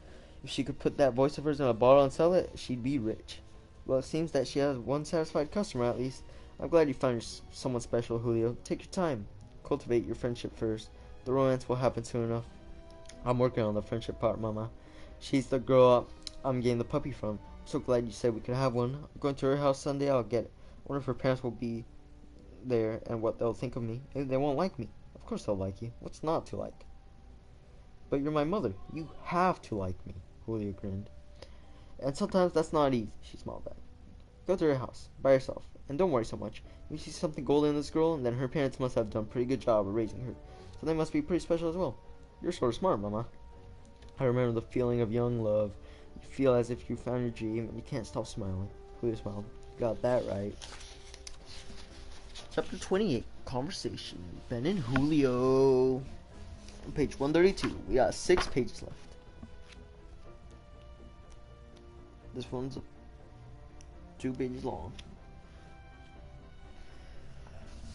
If she could put that voice of hers in a bottle and sell it, she'd be rich. Well, it seems that she has one satisfied customer at least. I'm glad you found someone special, Julio. Take your time. Cultivate your friendship first. The romance will happen soon enough. I'm working on the friendship part, Mama. She's the girl I'm getting the puppy from. I'm so glad you said we could have one. I'm going to her house Sunday. I'll get it. I wonder if her parents will be there and what they'll think of me. Maybe they won't like me. Of course they'll like you. What's not to like? But you're my mother. You have to like me, Julio grinned. And sometimes that's not easy, she smiled back. Go to her house, by yourself, and don't worry so much. You see something golden in this girl, and then her parents must have done a pretty good job of raising her. So they must be pretty special as well. You're sort of smart, Mama. I remember the feeling of young love. You feel as if you found your dream, and you can't stop smiling. Julio smiled. Got that right. Chapter 28, Conversation. Ben and Julio. On page 132. We got 6 pages left. This one's 2 pages long.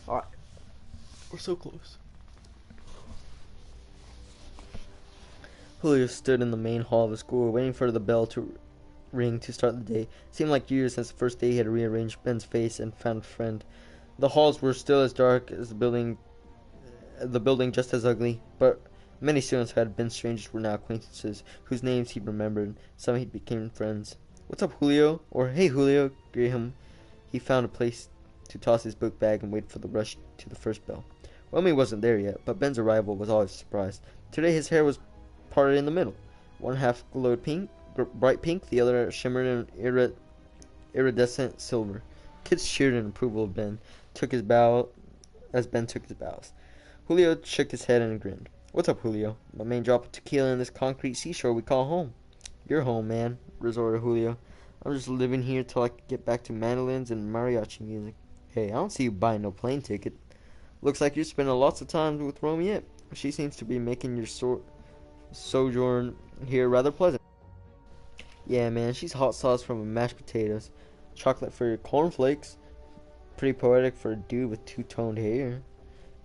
Alright. We're so close. Julio stood in the main hall of the school, waiting for the bell to ring to start the day. It seemed like years since the first day he had rearranged Ben's face and found a friend. The halls were still as dark as the building just as ugly, but many students who had been strangers were now acquaintances, whose names he remembered. Some he became friends. What's up, Julio? Or, hey, Julio, greet him. He found a place to toss his book bag and wait for the rush to the first bell. Romy wasn't there yet, but Ben's arrival was always a surprise. Today his hair was parted in the middle. One half glowed pink, bright pink, the other shimmered in iridescent silver. Kids cheered in approval of Ben, took his bow as Ben took his bows. Julio shook his head and grinned. What's up, Julio? My main drop of tequila in this concrete seashore we call home. You're home, man, resorted Julio. I'm just living here till I can get back to mandolins and mariachi music. Hey, I don't see you buying no plane ticket. Looks like you're spending lots of time with Romiette. She seems to be making your sojourn here rather pleasant. Yeah, man, she's hot sauce from mashed potatoes. Chocolate for your cornflakes. Pretty poetic for a dude with two-toned hair.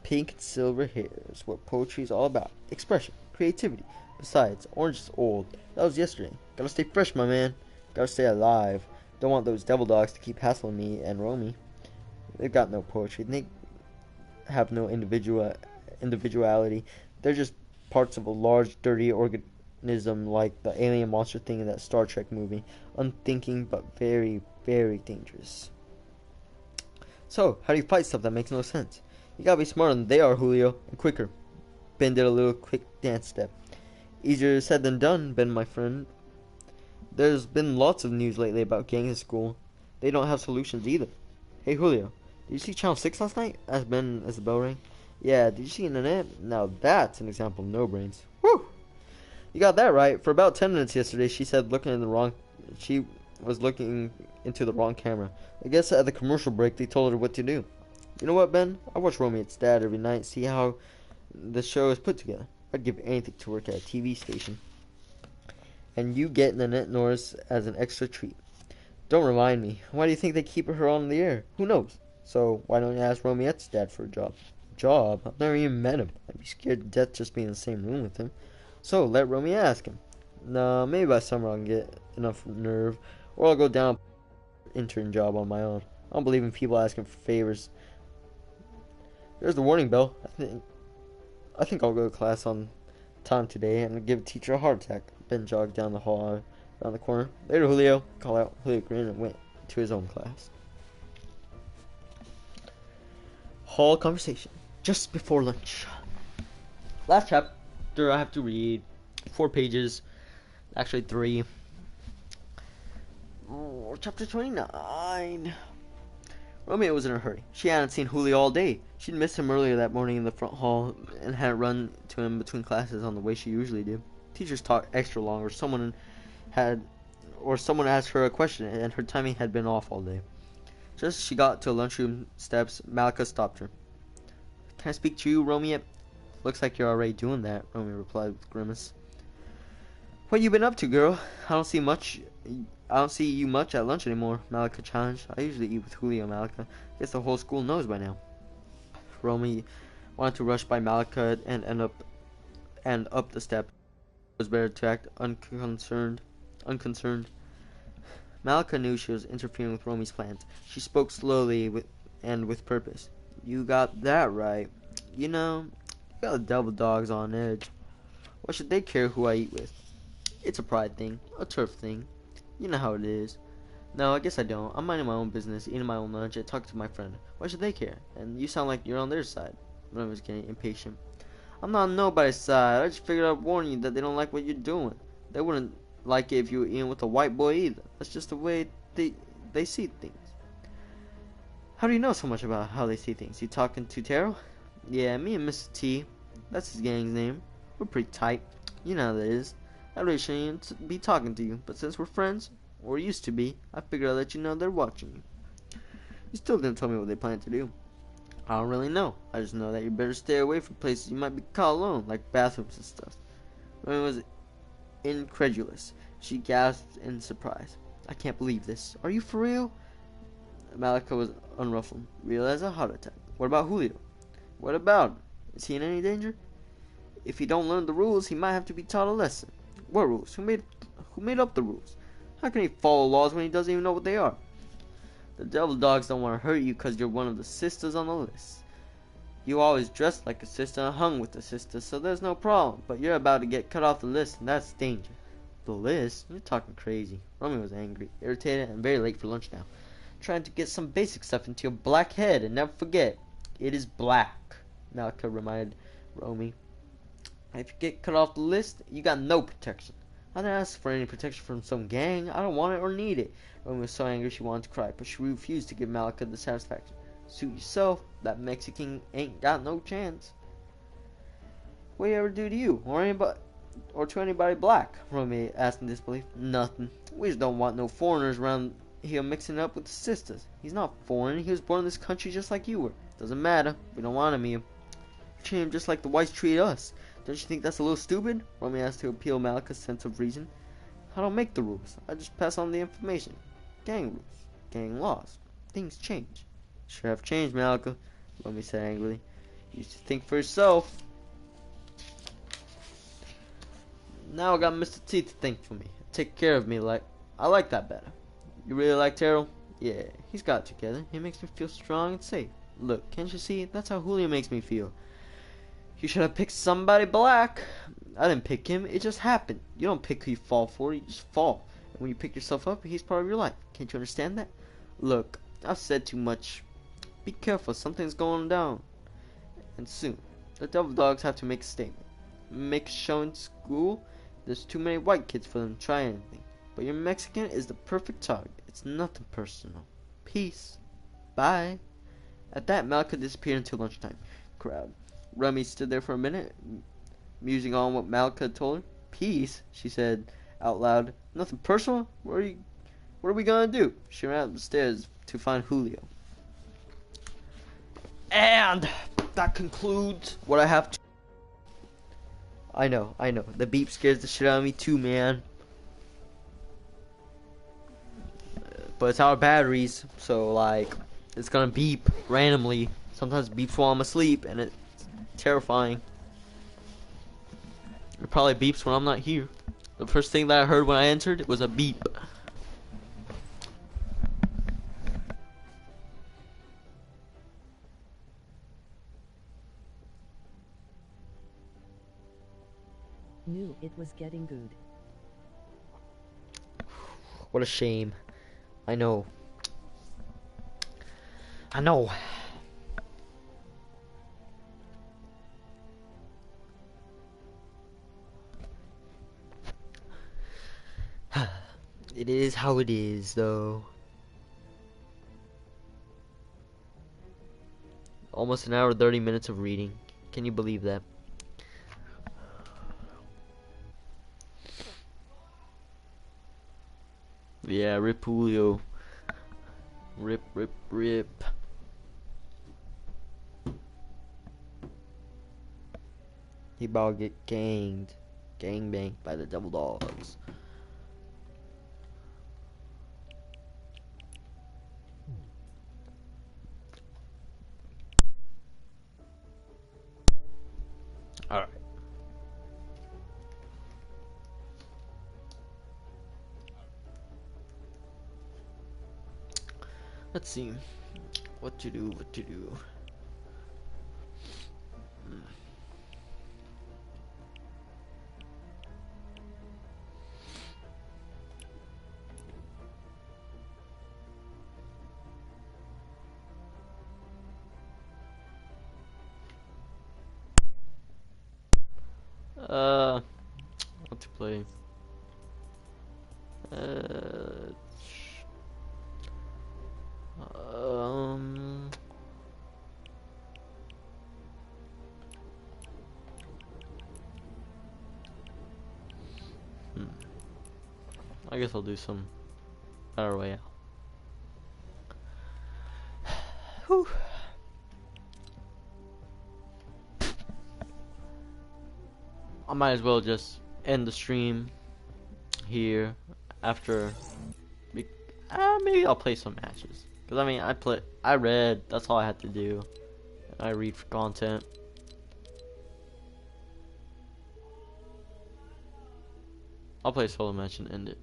Pink and silver hair is what poetry is all about. Expression, creativity. Besides, orange is old. That was yesterday. Gotta stay fresh, my man. Gotta stay alive. Don't want those devil dogs to keep hassling me and Romy. They've got no poetry. They have no individuality. They're just parts of a large, dirty organism like the alien monster thing in that Star Trek movie. Unthinking, but very, very dangerous. So, how do you fight stuff that makes no sense? You gotta be smarter than they are, Julio, and quicker. Ben did a little quick dance step. Easier said than done, Ben, my friend. There's been lots of news lately about gangs in school. They don't have solutions either. Hey, Julio, did you see Channel 6 last night? Asked Ben as the bell rang. Yeah, did you see Nanette? Now that's an example of no brains. Whew! You got that right. For about 10 minutes yesterday, she said she was looking into the wrong camera. I guess at the commercial break, they told her what to do. You know what, Ben? I watch Romiette's dad every night, see how the show is put together. I'd give anything to work at a TV station. And you get Nanette Norris as an extra treat. Don't remind me. Why do you think they keep her on the air? Who knows? So, why don't you ask Romiette's dad for a job? Job? I've never even met him. I'd be scared to death just being in the same room with him. So, let Romy ask him. Nah, maybe by summer I'll get enough nerve. Or I'll go down an intern job on my own. I don't believe in people asking for favors. There's the warning bell. I think I'll go to class on time today and give a teacher a heart attack. Ben jogged down the hall around the corner. Later, Julio. Call out. Julio grinned and went to his own class. Hall conversation. Just before lunch. Last chapter I have to read. 4 pages. Actually 3. Oh, chapter 29. Romiette was in a hurry. She hadn't seen Julio all day. She'd missed him earlier that morning in the front hall and hadn't run to him between classes on the way she usually did. Teachers talked extra long, or someone asked her a question, and her timing had been off all day. Just as she got to the lunchroom steps, Malika stopped her. Can I speak to you, Romiette? Looks like you're already doing that, Romiette replied with a grimace. What you been up to, girl? I don't see you much at lunch anymore, Malika challenged. I usually eat with Julio, Malika. Guess the whole school knows by now. Romy wanted to rush by Malika and up the step. It was better to act unconcerned. Malika knew she was interfering with Romy's plans. She spoke slowly with purpose. You got that right. You know, you got the devil dogs on edge. Why should they care who I eat with? It's a pride thing, a turf thing. You know how it is. No, I guess I don't. I'm minding my own business, eating my own lunch, and talking to my friend. Why should they care? And you sound like you're on their side. Romy was getting impatient. I'm not on nobody's side. I just figured I'd warn you that they don't like what you're doing. They wouldn't like it if you were in with a white boy either. That's just the way they see things. How do you know so much about how they see things? You talking to Terrell? Yeah, me and Mr. T. That's his gang's name. We're pretty tight. You know how that is. I really shouldn't be talking to you, but since we're friends, or used to be, I figured I'd let you know they're watching you. You still didn't tell me what they plan to do. I don't really know. I just know that you better stay away from places you might be caught alone, like bathrooms and stuff. Romy was incredulous. She gasped in surprise. I can't believe this. Are you for real? Malika was unruffled. Real as a heart attack. What about Julio? What about him? Is he in any danger? If he don't learn the rules, he might have to be taught a lesson. What rules? Who made up the rules? How can he follow laws when he doesn't even know what they are? The devil dogs don't want to hurt you because you're one of the sisters on the list. You always dressed like a sister and hung with the sister, so there's no problem. But you're about to get cut off the list, and that's danger. The list? You're talking crazy. Romy was angry, irritated, and very late for lunch now. Trying to get some basic stuff into your black head, and never forget, it is black, Malika reminded Romy. If you get cut off the list, you got no protection. I didn't ask for any protection from some gang. I don't want it or need it. Romy was so angry she wanted to cry, but she refused to give Malika the satisfaction. Suit yourself. That Mexican ain't got no chance. What do you ever do to you, or anybody, or to anybody black? Romy asked in disbelief. Nothing. We just don't want no foreigners around here mixing up with the sisters. He's not foreign. He was born in this country just like you were. Doesn't matter. We don't want him here. Treat him just like the whites treat us. Don't you think that's a little stupid? Romy asked to appeal Malika's sense of reason. I don't make the rules. I just pass on the information. Gang rules. Gang laws. Things change. Sure have changed, Malika, Romy said angrily. You used to think for yourself. Now I got Mr. T to think for me. Take care of me like... I like that better. You really like Terrell? Yeah, he's got it together. He makes me feel strong and safe. Look, can't you see? That's how Julio makes me feel. You should have picked somebody black. I didn't pick him. It just happened. You don't pick who you fall for. You just fall. And when you pick yourself up, he's part of your life. Can't you understand that? Look, I've said too much. Be careful. Something's going down. And soon. The devil dogs have to make a statement. Make a show in school. There's too many white kids for them to try anything. But your Mexican is the perfect target. It's nothing personal. Peace. Bye. At that, Malika disappeared until lunchtime. Crowd. Romy stood there for a minute, musing on what Malika had told her. Peace, she said out loud. Nothing personal? What are we gonna do? She ran up the stairs to find Julio. And that concludes what I have to... I know. The beep scares the shit out of me too, man. But it's our batteries, so like, it's gonna beep randomly. Sometimes it beeps while I'm asleep, and it's terrifying. It probably beeps when I'm not here. The first thing that I heard when I entered was a beep. Knew it was getting good. What a shame. I know. It is how it is, though. Almost an hour, 30 minutes of reading. Can you believe that? Yeah, rip Julio. Rip. He about to get ganged. Gang banged by the devil dogs. Alright. Let's see. What to do. play. Um. I guess I'll do some Battle Royale. Whew. I might as well just end the stream here after. Maybe I'll play some matches. Cause I mean, I read. That's all I had to do. I read for content. I'll play a solo match and end it.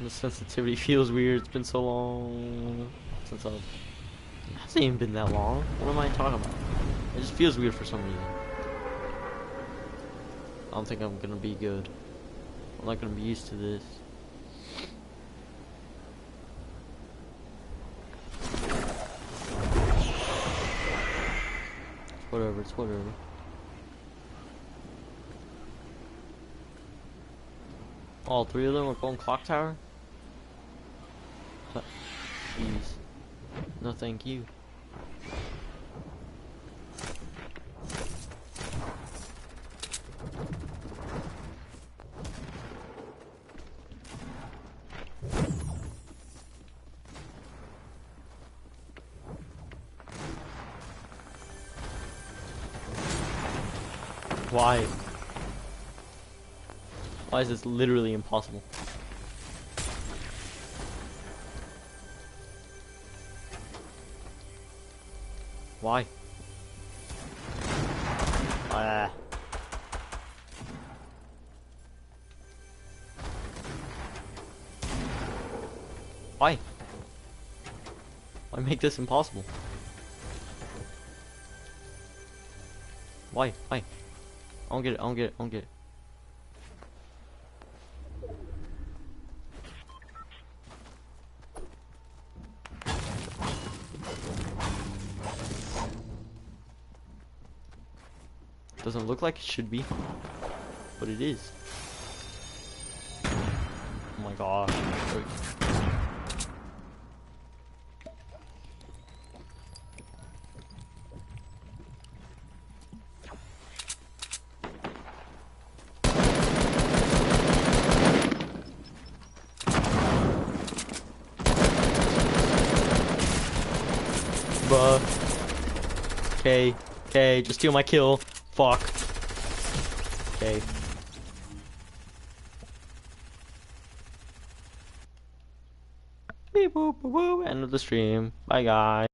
The sensitivity feels weird. It's been so long since I've... It hasn't even been that long. What am I talking about? It just feels weird for some reason. I don't think I'm gonna be good. I'm not gonna be used to this. It's whatever, it's whatever. All three of them are going clock tower? Jeez. No thank you. Why? Why is this literally impossible? Why? Why? Why make this impossible? Why? Why? I don't get it, I don't get it, I don't get it. Doesn't look like it should be, but it is. Oh my gosh. Bruh. Okay, just steal my kill. Fuck. Okay. Beep boop boop boop. End of the stream. Bye guys.